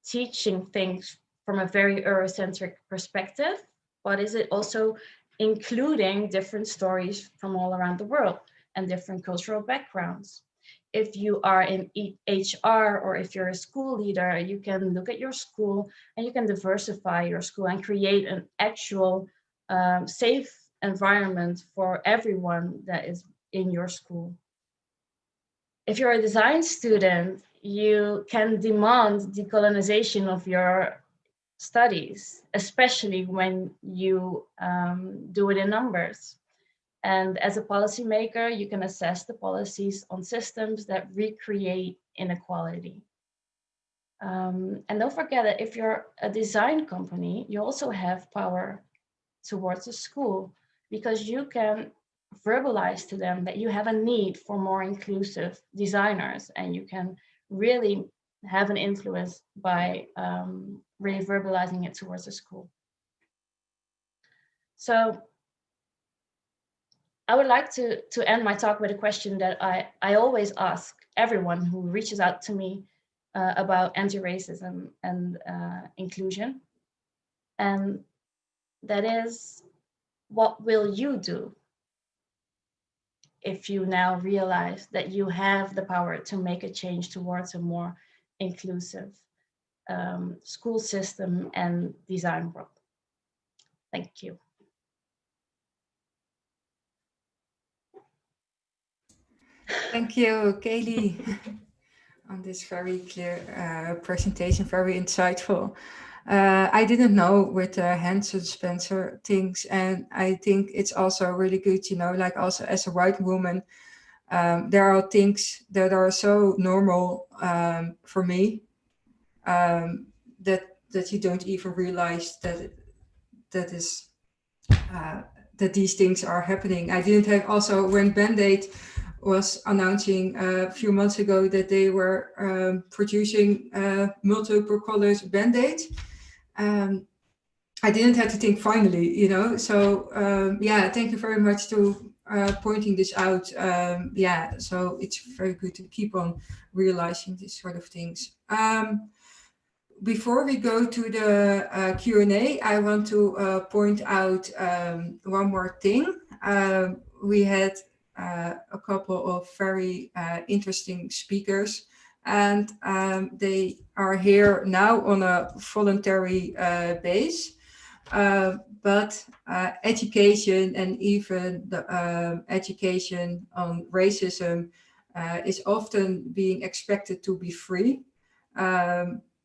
teaching things from a very Eurocentric perspective, but is it also including different stories from all around the world and different cultural backgrounds? If you are in HR or if you're a school leader, you can look at your school and you can diversify your school and create an actual safe environment for everyone that is in your school. If you're a design student, you can demand decolonization of your studies, especially when you do it in numbers. And as a policymaker, you can assess the policies on systems that recreate inequality. And don't forget that if you're a design company, you also have power towards the school, because you can verbalize to them that you have a need for more inclusive designers, and you can really have an influence by really verbalizing it towards the school. So I would like to end my talk with a question that I always ask everyone who reaches out to me about anti-racism and inclusion. And that is, what will you do if you now realize that you have the power to make a change towards a more inclusive school system and design world? Thank you. Thank you, Kaylee, on this very clear presentation, very insightful. I didn't know with the hand dispenser things, and I think it's also really good, you know, like also as a white woman, there are things that are so normal for me that you don't even realize that these things are happening. I didn't have also when Band-Aid was announcing a few months ago that they were producing multiple colors Band-Aid. I didn't have to think finally, you know. So yeah, thank you very much to pointing this out. Yeah, so it's very good to keep on realizing these sort of things. Before we go to the Q&A, I want to point out one more thing. We had a couple of very interesting speakers, and they are here now on a voluntary base. But education and even the education on racism is often being expected to be free.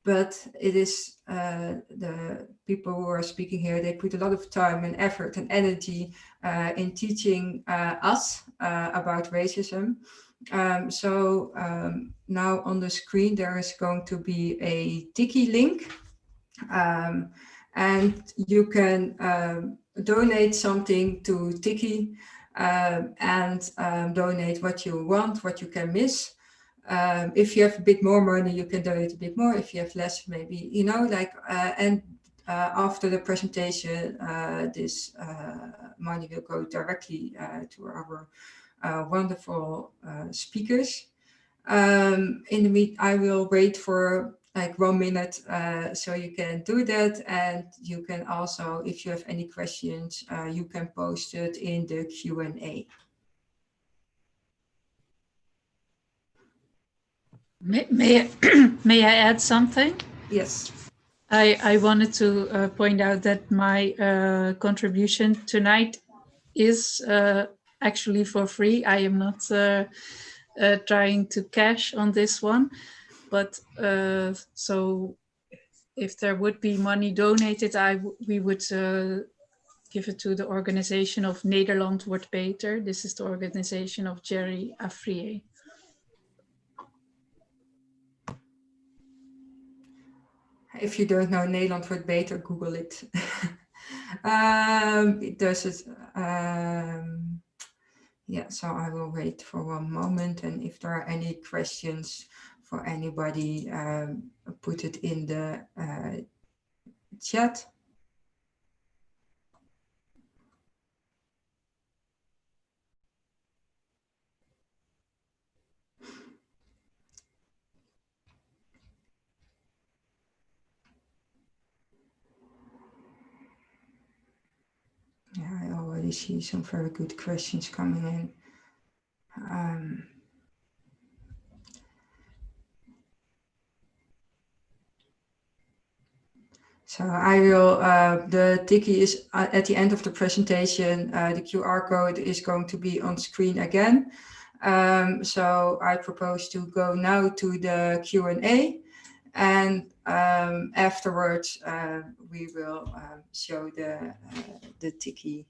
But it is the people who are speaking here, they put a lot of time and effort and energy in teaching us about racism. So now on the screen, there is going to be a Tiki link. And you can donate something to Tiki and donate what you want, what you can miss. If you have a bit more money, you can donate a bit more. If you have less, maybe, you know, like, and after the presentation, this money will go directly to our wonderful speakers. In the meet, I will wait for like 1 minute, so you can do that. And you can also, if you have any questions, you can post it in the Q&A. May I add something? Yes. I wanted to point out that my contribution tonight is actually for free. I am not trying to cash on this one, but so if there would be money donated, we would give it to the organization of Nederland wordt beter. This is the organization of Jerry Afrier. If you don't know Nederland wordt beter, Google it. Does it? Yeah, so I will wait for 1 moment, and if there are any questions for anybody, put it in the chat. Yeah, I already see some very good questions coming in. So I will, the Tiki is at the end of the presentation, the QR code is going to be on screen again. So I propose to go now to the Q&A, and afterwards we will show the Tiki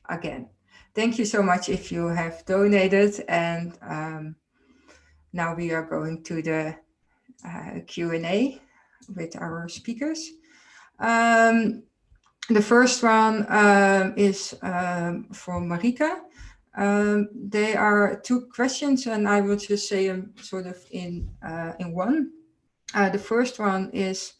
again. Thank you so much if you have donated, and now we are going to the Q&A with our speakers. The first one is from Marika. There are 2 questions, and I will just say them sort of in one. The first one is,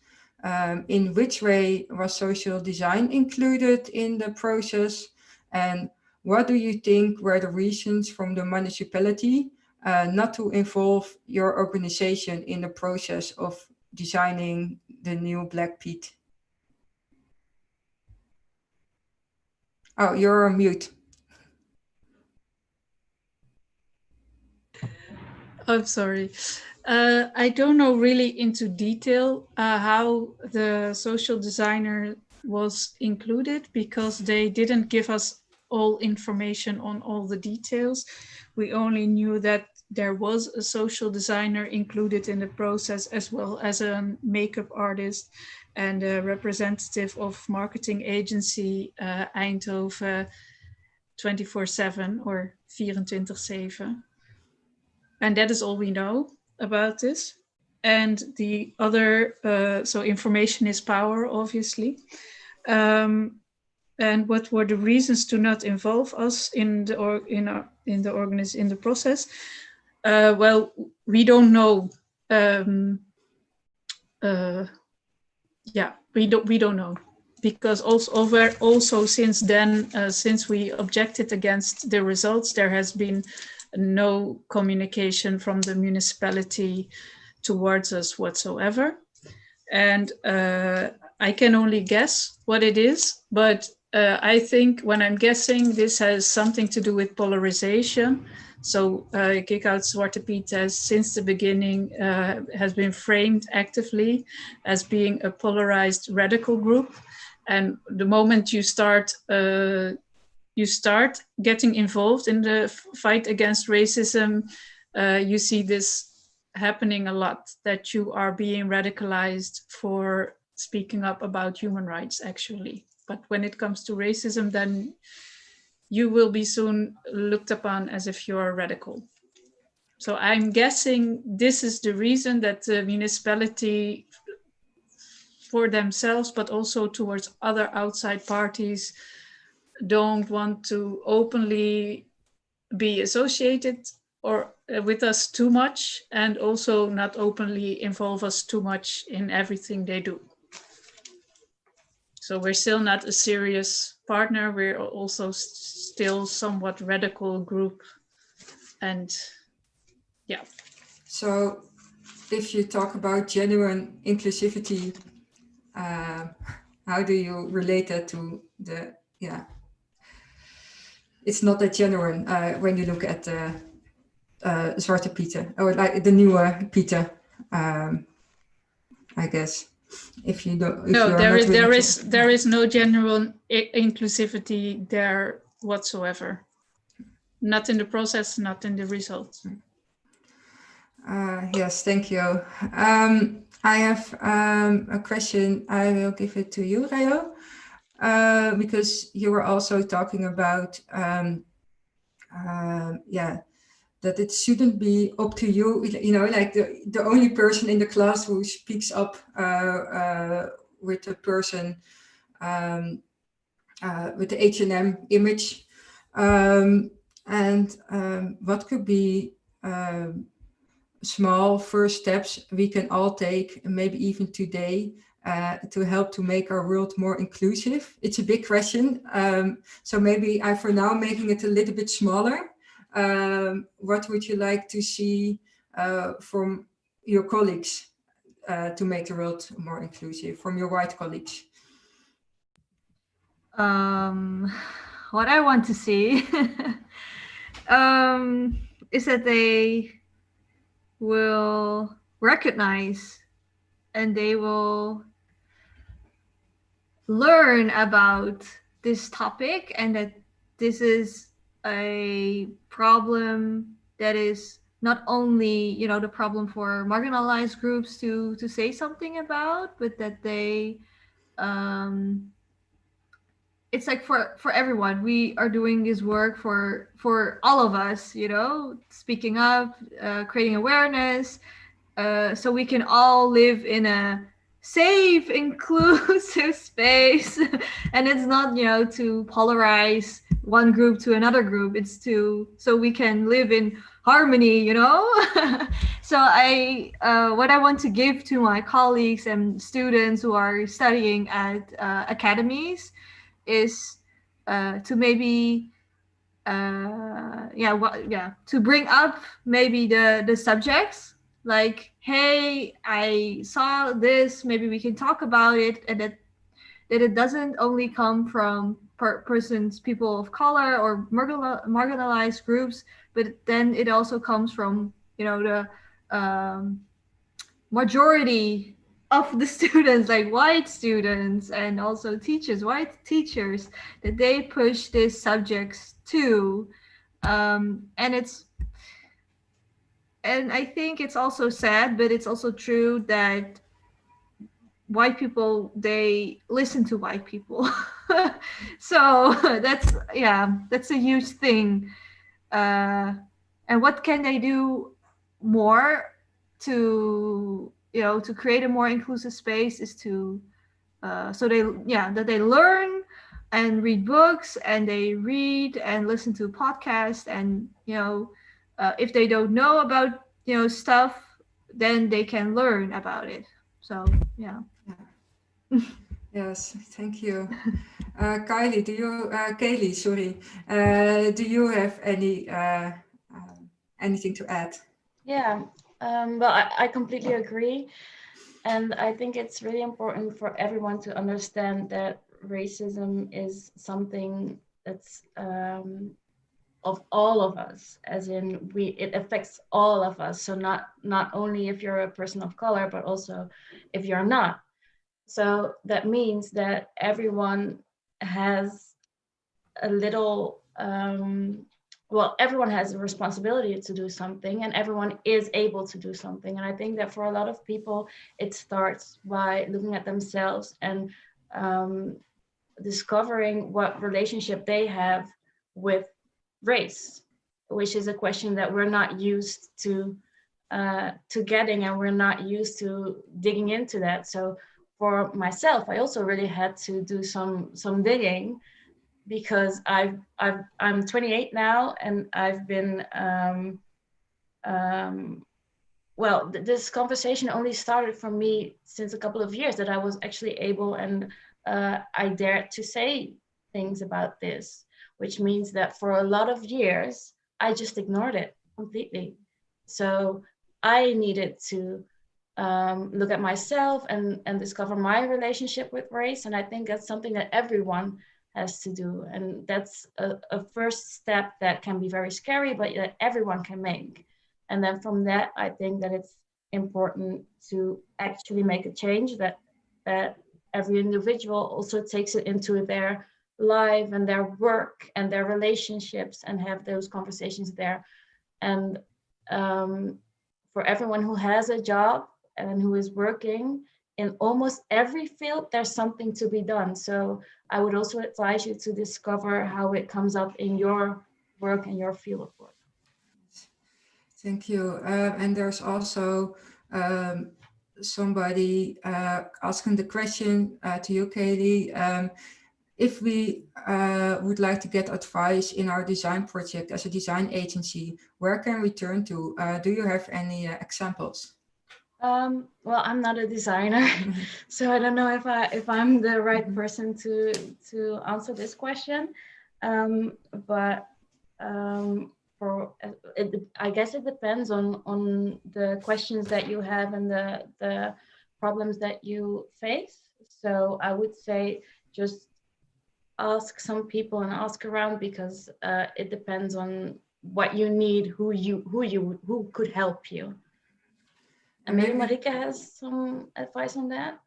in which way was social design included in the process? And what do you think were the reasons from the municipality not to involve your organization in the process of designing the new Black Pete? Oh, you're on mute. I'm sorry. I don't know really into detail how the social designer was included, because they didn't give us all information on all the details. We only knew that there was a social designer included in the process, as well as a makeup artist and a representative of marketing agency Eindhoven 24/7 or 24/7. And that is all we know about this. And the other, so information is power, obviously. And what were the reasons to not involve us in the process? Well, we don't know. We don't know, because also since then, since we objected against the results, there has been no communication from the municipality towards us whatsoever. And I can only guess what it is, but I think when I'm guessing, this has something to do with polarization. So Kick Out Zwarte Piet has, since the beginning, has been framed actively as being a polarized radical group. And the moment you start getting involved in the fight against racism, you see this happening a lot, that you are being radicalized for speaking up about human rights, actually. But when it comes to racism, then you will be soon looked upon as if you're radical. So I'm guessing this is the reason that the municipality, for themselves, but also towards other outside parties, don't want to openly be associated or with us too much, and also not openly involve us too much in everything they do. So we're still not a serious partner. We're also still somewhat radical group. And yeah. So if you talk about genuine inclusivity, how do you relate that to the, it's not that genuine when you look at Zwarte Pieten, or like the newer Pieten, I guess. If you don't, if No, you're there not there is no genuine inclusivity there whatsoever. Not in the process, not in the results. Yes, thank you. I have a question. I will give it to you, Rayo, because you were also talking about, that it shouldn't be up to you, like the only person in the class who speaks up with the person with the H&M image. What could be small first steps we can all take, maybe even today, to help to make our world more inclusive? It's a big question. So maybe for now making it a little bit smaller. What would you like to see from your colleagues to make the world more inclusive, from your white colleagues? What I want to see is that they will recognize and they will learn about this topic, and that this is a problem that is not only, the problem for marginalized groups to say something about, but that they it's like for everyone. We are doing this work for all of us, speaking up, creating awareness, so we can all live in a safe, inclusive space. And it's not, to polarize one group to another group. It's so we can live in harmony, So what I want to give to my colleagues and students who are studying at academies is to maybe to bring up maybe the subjects, like, hey, I saw this, maybe we can talk about it, and that it doesn't only come from people of color or marginalized groups, but then it also comes from the majority of the students, like white students, and also white teachers, that they push these subjects too. And I think it's also sad, but it's also true that white people, they listen to white people. So that's a huge thing. And what can they do more to to create a more inclusive space is to that they learn and read books, and they read and listen to podcasts, and if they don't know about stuff, then they can learn about it. So Yes, thank you. Kaylee, Kaylee, sorry. Do you have anything to add? Yeah, well, I completely agree. And I think it's really important for everyone to understand that racism is something that's of all of us, as in it affects all of us. So not only if you're a person of color, but also if you're not. So that means that everyone has a little, everyone has a responsibility to do something, and everyone is able to do something. And I think that for a lot of people, it starts by looking at themselves and discovering what relationship they have with race, which is a question that we're not used to getting, and we're not used to digging into that. So for myself, I also really had to do some digging, because I'm 28 now, and I've been this conversation only started for me since a couple of years, that I was actually able and I dared to say things about this, which means that for a lot of years I just ignored it completely. So I needed to look at myself and discover my relationship with race. And I think that's something that everyone has to do. And that's a first step that can be very scary, but that everyone can make. And then from that, I think that it's important to actually make a change, that every individual also takes it into their life and their work and their relationships and have those conversations there. And for everyone who has a job and who is working in almost every field, there's something to be done. So I would also advise you to discover how it comes up in your work and your field of work. Thank you. And there's also somebody asking the question to you, Kaylee. If we would like to get advice in our design project as a design agency, where can we turn to? Do you have any examples? Well, I'm not a designer, so I don't know if I'm the right person to answer this question. But I guess it depends on the questions that you have and the problems that you face. So I would say just ask some people and ask around, because it depends on what you need, who could help you. And maybe Marika has some advice on that.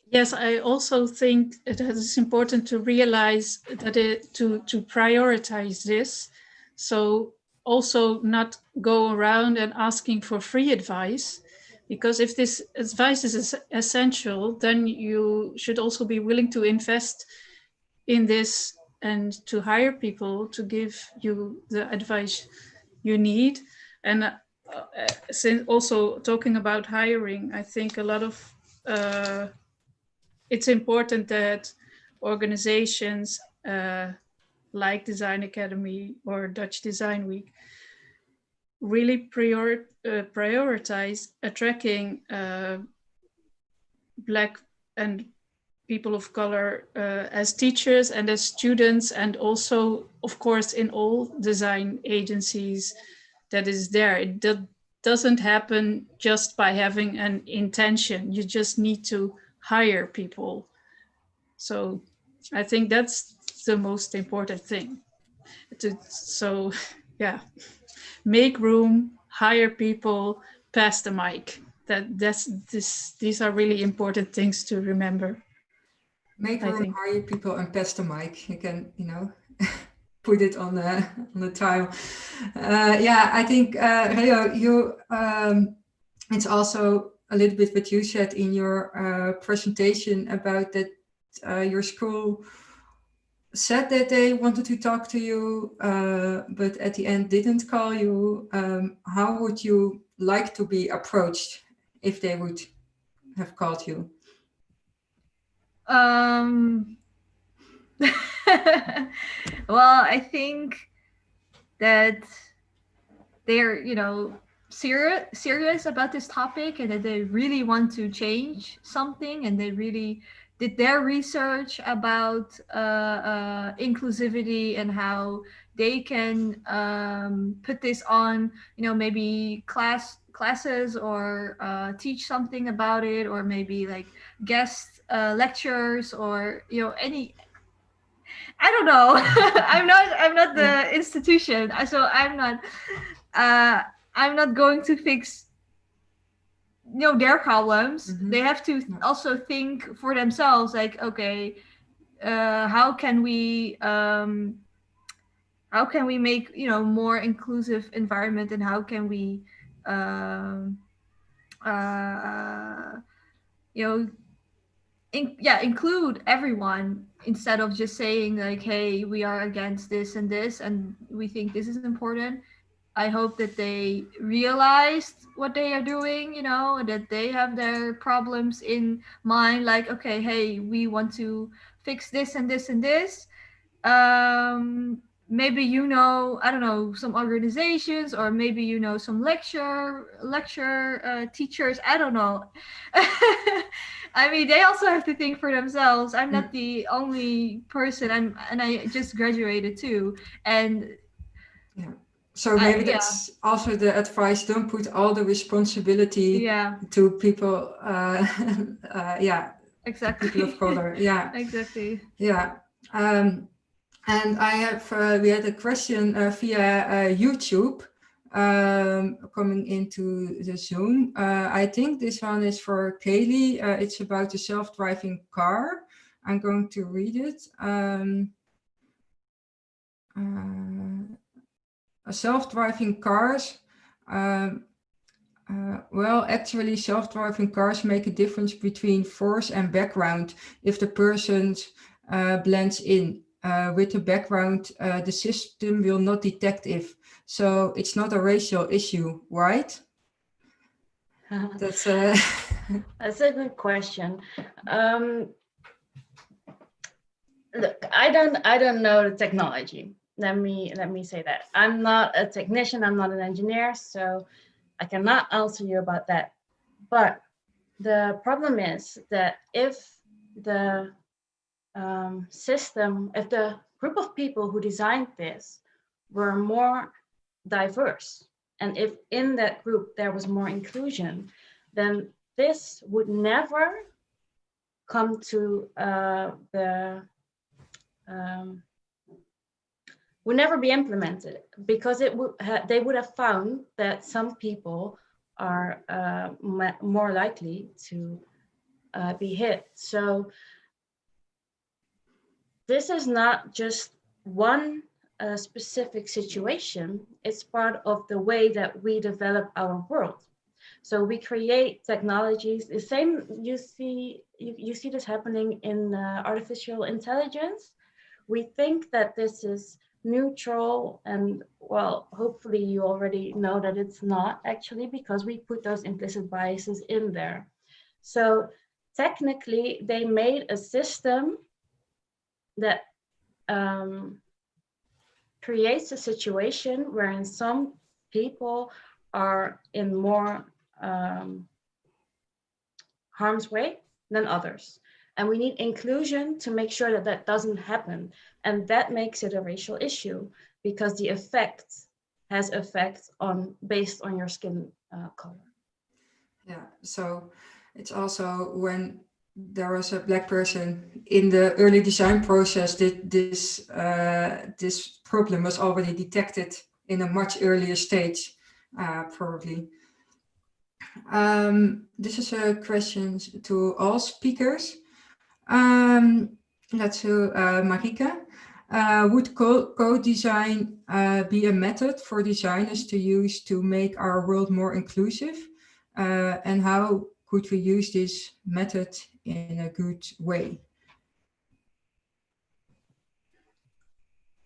Yes, I also think it is important to realize that to prioritize this. So also not go around and asking for free advice, because if this advice is essential, then you should also be willing to invest in this and to hire people to give you the advice you need. And since also talking about hiring, I think a lot of it's important that organizations like Design Academy or Dutch Design Week really prioritize attracting Black and people of color as teachers and as students, and also, of course, in all design agencies that is there. It doesn't happen just by having an intention. You just need to hire people. So I think that's the most important thing. So yeah, make room, hire people, pass the mic. These are really important things to remember. Make room, hire people, and pass the mic. You can, put it on the time. Yeah, I think Reo, you it's also a little bit what you said in your presentation about that your school said that they wanted to talk to you, but at the end didn't call you. How would you like to be approached if they would have called you? Well, I think that they're, serious about this topic, and that they really want to change something, and they really did their research about inclusivity and how they can put this on, maybe classes, or teach something about it, or maybe like guest lectures, or any. I don't know. I'm not the institution, so I'm not going to fix their problems. Mm-hmm. They have to also think for themselves, like, okay, how can we make more inclusive environment, and how can we include everyone, instead of just saying like, hey, we are against this and this, and we think this is important. I hope that they realized what they are doing, that they have their problems in mind, like, okay, hey, we want to fix this and this and this. Maybe I don't know, some organizations, or maybe some lecture teachers. I don't know. I mean, they also have to think for themselves. I'm not the only person. I just graduated too, and So maybe that's also the advice. Don't put all the responsibility to people. Exactly. People of color. Yeah. Exactly. Yeah. And I have we had a question via YouTube coming into the Zoom. I think this one is for Kaylee. It's about the self-driving car. I'm going to read it. Self-driving cars. Well, actually, self-driving cars make a difference between force and background if the person blends in. With the background, the system will not detect if. So it's not a racial issue, right? That's a good question. Look, I don't know the technology. Let me say that. I'm not a technician, I'm not an engineer, so I cannot answer you about that. But the problem is that if the system, if the group of people who designed this were more diverse, and if in that group there was more inclusion, then this would never come to would never be implemented, because it would they would have found that some people are more likely to be hit. So this is not just one specific situation, it's part of the way that we develop our world. So we create technologies, the same you see this happening in artificial intelligence. We think that this is neutral, and well, hopefully you already know that it's not actually, because we put those implicit biases in there. So technically they made a system that creates a situation wherein some people are in more harm's way than others. And we need inclusion to make sure that that doesn't happen. And that makes it a racial issue, because the effect has effects on based on your skin color. Yeah, so it's also when there was a Black person in the early design process, that this problem was already detected in a much earlier stage, probably. This is a question to all speakers. Let's do Marika. Would co-design be a method for designers to use to make our world more inclusive? And how could we use this method in a good way?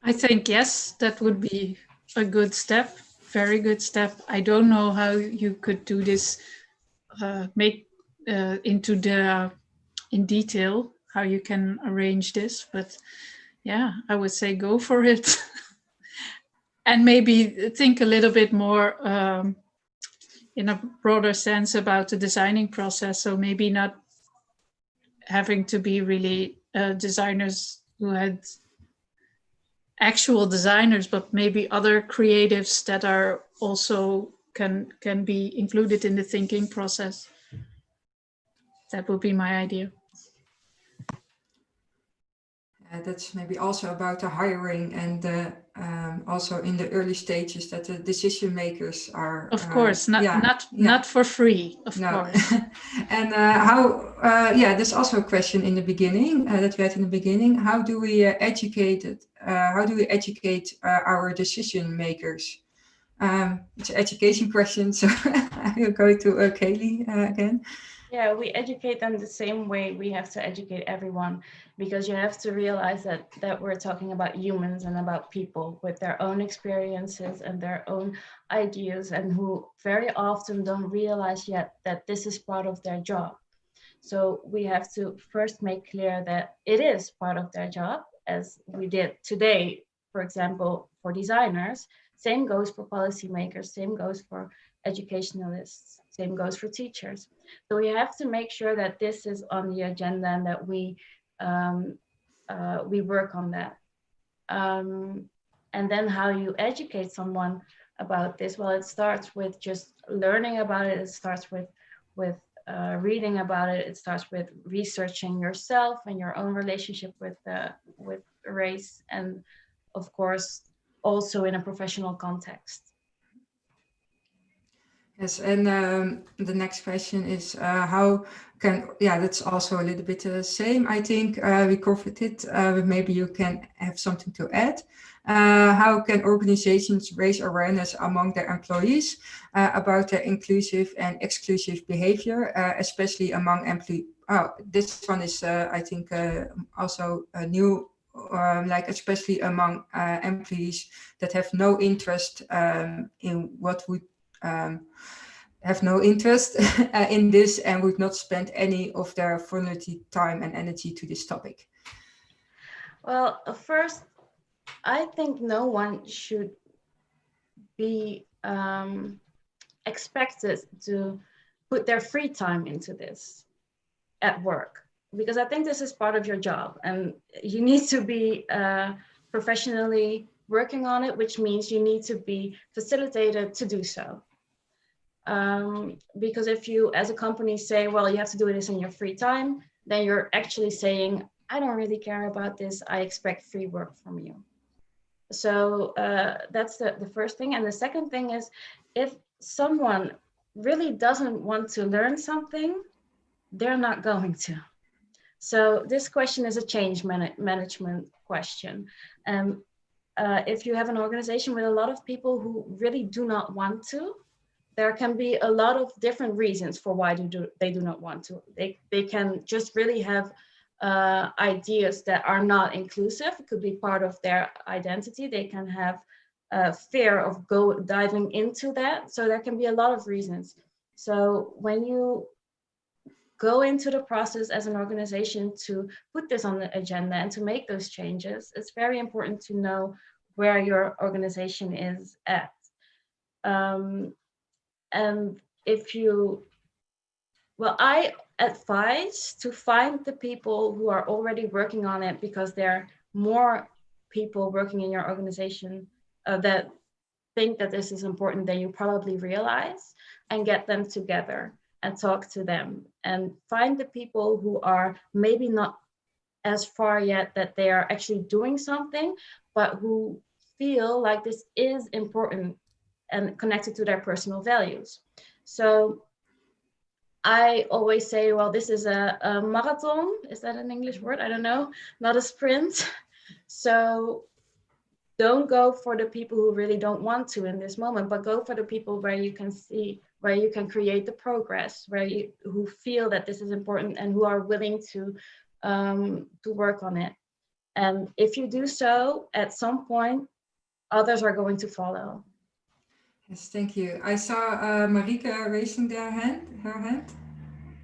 I think yes, that would be a good step, very good step. I don't know how you could do this, make into the in detail how you can arrange this, but yeah, I would say go for it. And maybe think a little bit more in a broader sense about the designing process. So maybe not having to be really designers who had actual designers, but maybe other creatives that are also can be included in the thinking process. That would be my idea. That's maybe also about the hiring and also in the early stages that the decision makers are. Of course, not for free, of course. And how? There's also a question in the beginning that we had in the beginning. How do we educate it? How do we educate our decision makers? It's an education question, so I'll go to Kaylee again. Yeah, we educate them the same way we have to educate everyone, because you have to realize that we're talking about humans and about people with their own experiences and their own ideas, and who very often don't realize yet that this is part of their job. So we have to first make clear that it is part of their job, as we did today, for example, for designers. Same goes for policymakers, same goes for educationalists, same goes for teachers. So we have to make sure that this is on the agenda and that we work on that. And then how you educate someone, about this? Well, it starts with just learning about it. It starts with reading about it. It starts with researching yourself and your own relationship with race, and of course, also in a professional context. Yes, and the next question is how can, that's also a little bit the same. I think we covered it, but maybe you can have something to add. How can organizations raise awareness among their employees about their inclusive and exclusive behavior, especially among employees? Oh, this one is, I think, also a new, like especially among employees that have no interest in what would have no interest in this and would not spend any of their vulnerability, time and energy to this topic? Well, first, I think no one should be expected to put their free time into this at work, because I think this is part of your job and you need to be professionally working on it, which means you need to be facilitated to do so. Because if you, as a company, say, well, you have to do this in your free time, then you're actually saying, I don't really care about this. I expect free work from you. So that's the first thing. And the second thing is, if someone really doesn't want to learn something, they're not going to. So this question is a change management question. If you have an organization with a lot of people who really do not want to, there can be a lot of different reasons for why they do not want to. They can just really have ideas that are not inclusive. It could be part of their identity. They can have fear of diving into that. So there can be a lot of reasons. So when you go into the process as an organization to put this on the agenda and to make those changes, it's very important to know where your organization is at. And if you, well, I advise to find the people who are already working on it, because there are more people working in your organization that think that this is important than you probably realize, and get them together and talk to them and find the people who are maybe not as far yet that they are actually doing something, but who feel like this is important and connected to their personal values. So I always say, well, this is a marathon. Is that an English word? I don't know, not a sprint. So don't go for the people who really don't want to in this moment, but go for the people where you can see, where you can create the progress, who feel that this is important and who are willing to work on it. And if you do so, at some point, others are going to follow. Yes, thank you. I saw Marika raising her hand.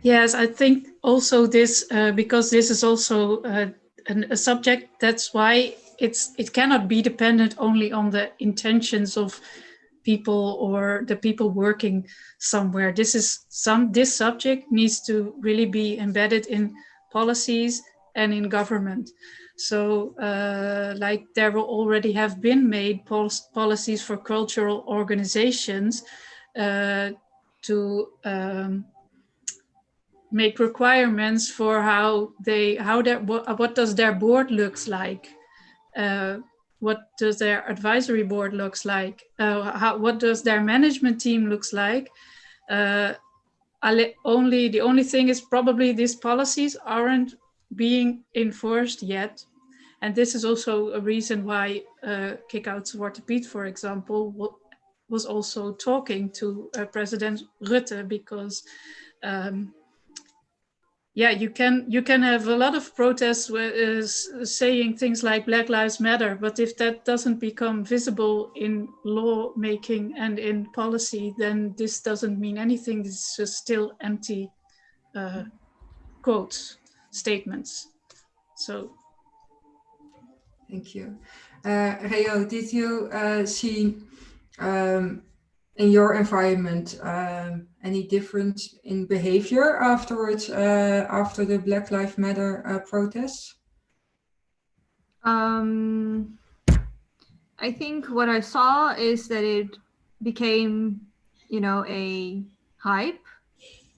Yes, I think also this, because this is also a subject, that's why it cannot be dependent only on the intentions of people or the people working somewhere. This subject needs to really be embedded in policies and in government. So like there will already have been made policies for cultural organizations to make requirements for what does their board looks like, what does their advisory board looks like, what does their management team looks like. The only thing is probably these policies aren't being enforced yet. And this is also a reason why Kick Out Zwarte Piet, for example, was also talking to President Rutte, because you can have a lot of protests saying things like Black Lives Matter, but if that doesn't become visible in law making and in policy, then this doesn't mean anything. This is just still empty quotes, statements. So. Thank you. Reo, did you see in your environment any difference in behavior afterwards, after the Black Lives Matter protests? I think what I saw is that it became, you know, a hype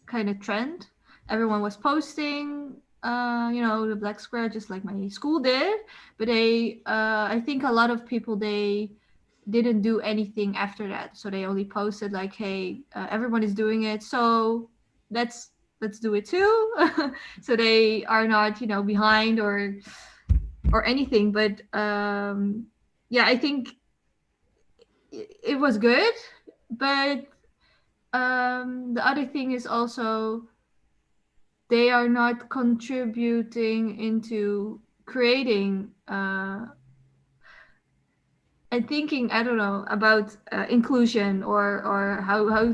kind of trend. Everyone was posting, you know, the black square just like my school did, but I think a lot of people, they didn't do anything after that. So they only posted like, hey, everyone is doing it, so let's do it too. So they are not, you know, behind or anything. But yeah, I think it was good. But the other thing is also they are not contributing into creating and thinking, I don't know, about inclusion or how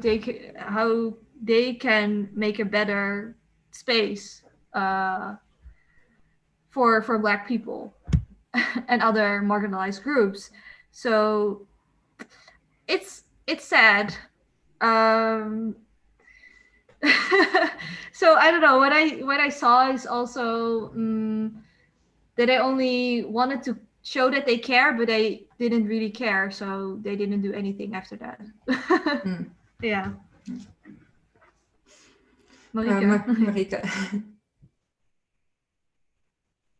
they can make a better space for Black people and other marginalized groups. So it's sad. So I don't know, what I saw is also that I only wanted to show that they care, but they didn't really care, so they didn't do anything after that. Yeah. Marika.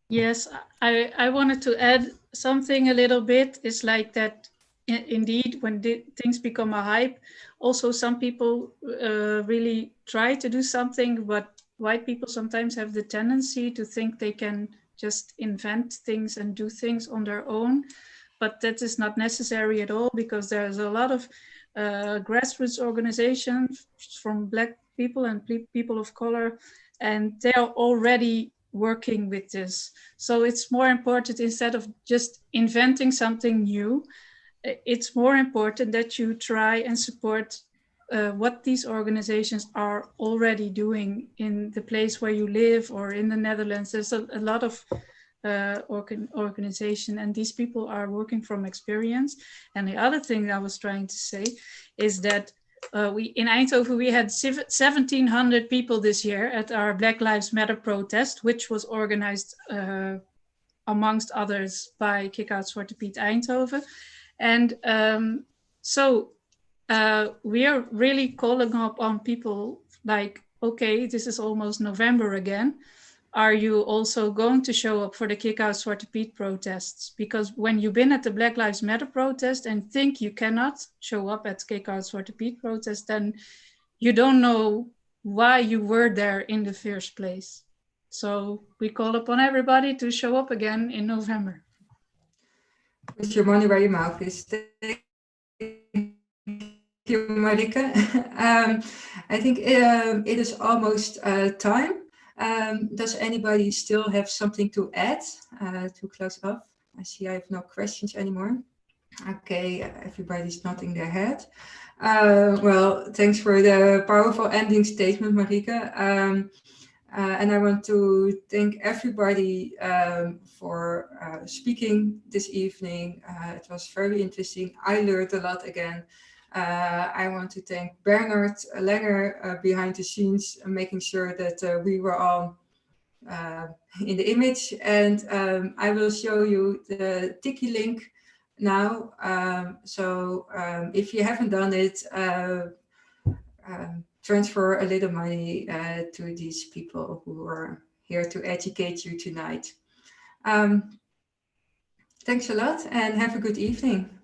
Yes, I wanted to add something a little bit. It's like that indeed, when things become a hype, also some people really try to do something, but white people sometimes have the tendency to think they can just invent things and do things on their own. But that is not necessary at all, because there's a lot of grassroots organizations from Black people and people of color, and they are already working with this. So it's more important, instead of just inventing something new, it's more important that you try and support what these organizations are already doing in the place where you live or in the Netherlands. There's a lot of organization, and these people are working from experience. And the other thing I was trying to say is that we in Eindhoven, we had 1,700 people this year at our Black Lives Matter protest, which was organized amongst others by Kick Out Zwarte Piet Eindhoven. And so we are really calling up on people like, okay, this is almost November again. Are you also going to show up for the Kick Out Zwarte Piet protests? Because when you've been at the Black Lives Matter protest and think you cannot show up at Kick Out Zwarte Piet protest, then you don't know why you were there in the first place. So we call upon everybody to show up again in November. Put your money where your mouth is. Thank you, Marika. I think it is almost time. Does anybody still have something to add to close off? I see I have no questions anymore. Okay, everybody's nodding their head. Well, thanks for the powerful ending statement, Marika. And I want to thank everybody for speaking this evening. It was very interesting. I learned a lot again. I want to thank Bernard Langer behind the scenes, making sure that we were all in the image. And I will show you the Tiki link now. So if you haven't done it, transfer a little money to these people who are here to educate you tonight. Thanks a lot and have a good evening.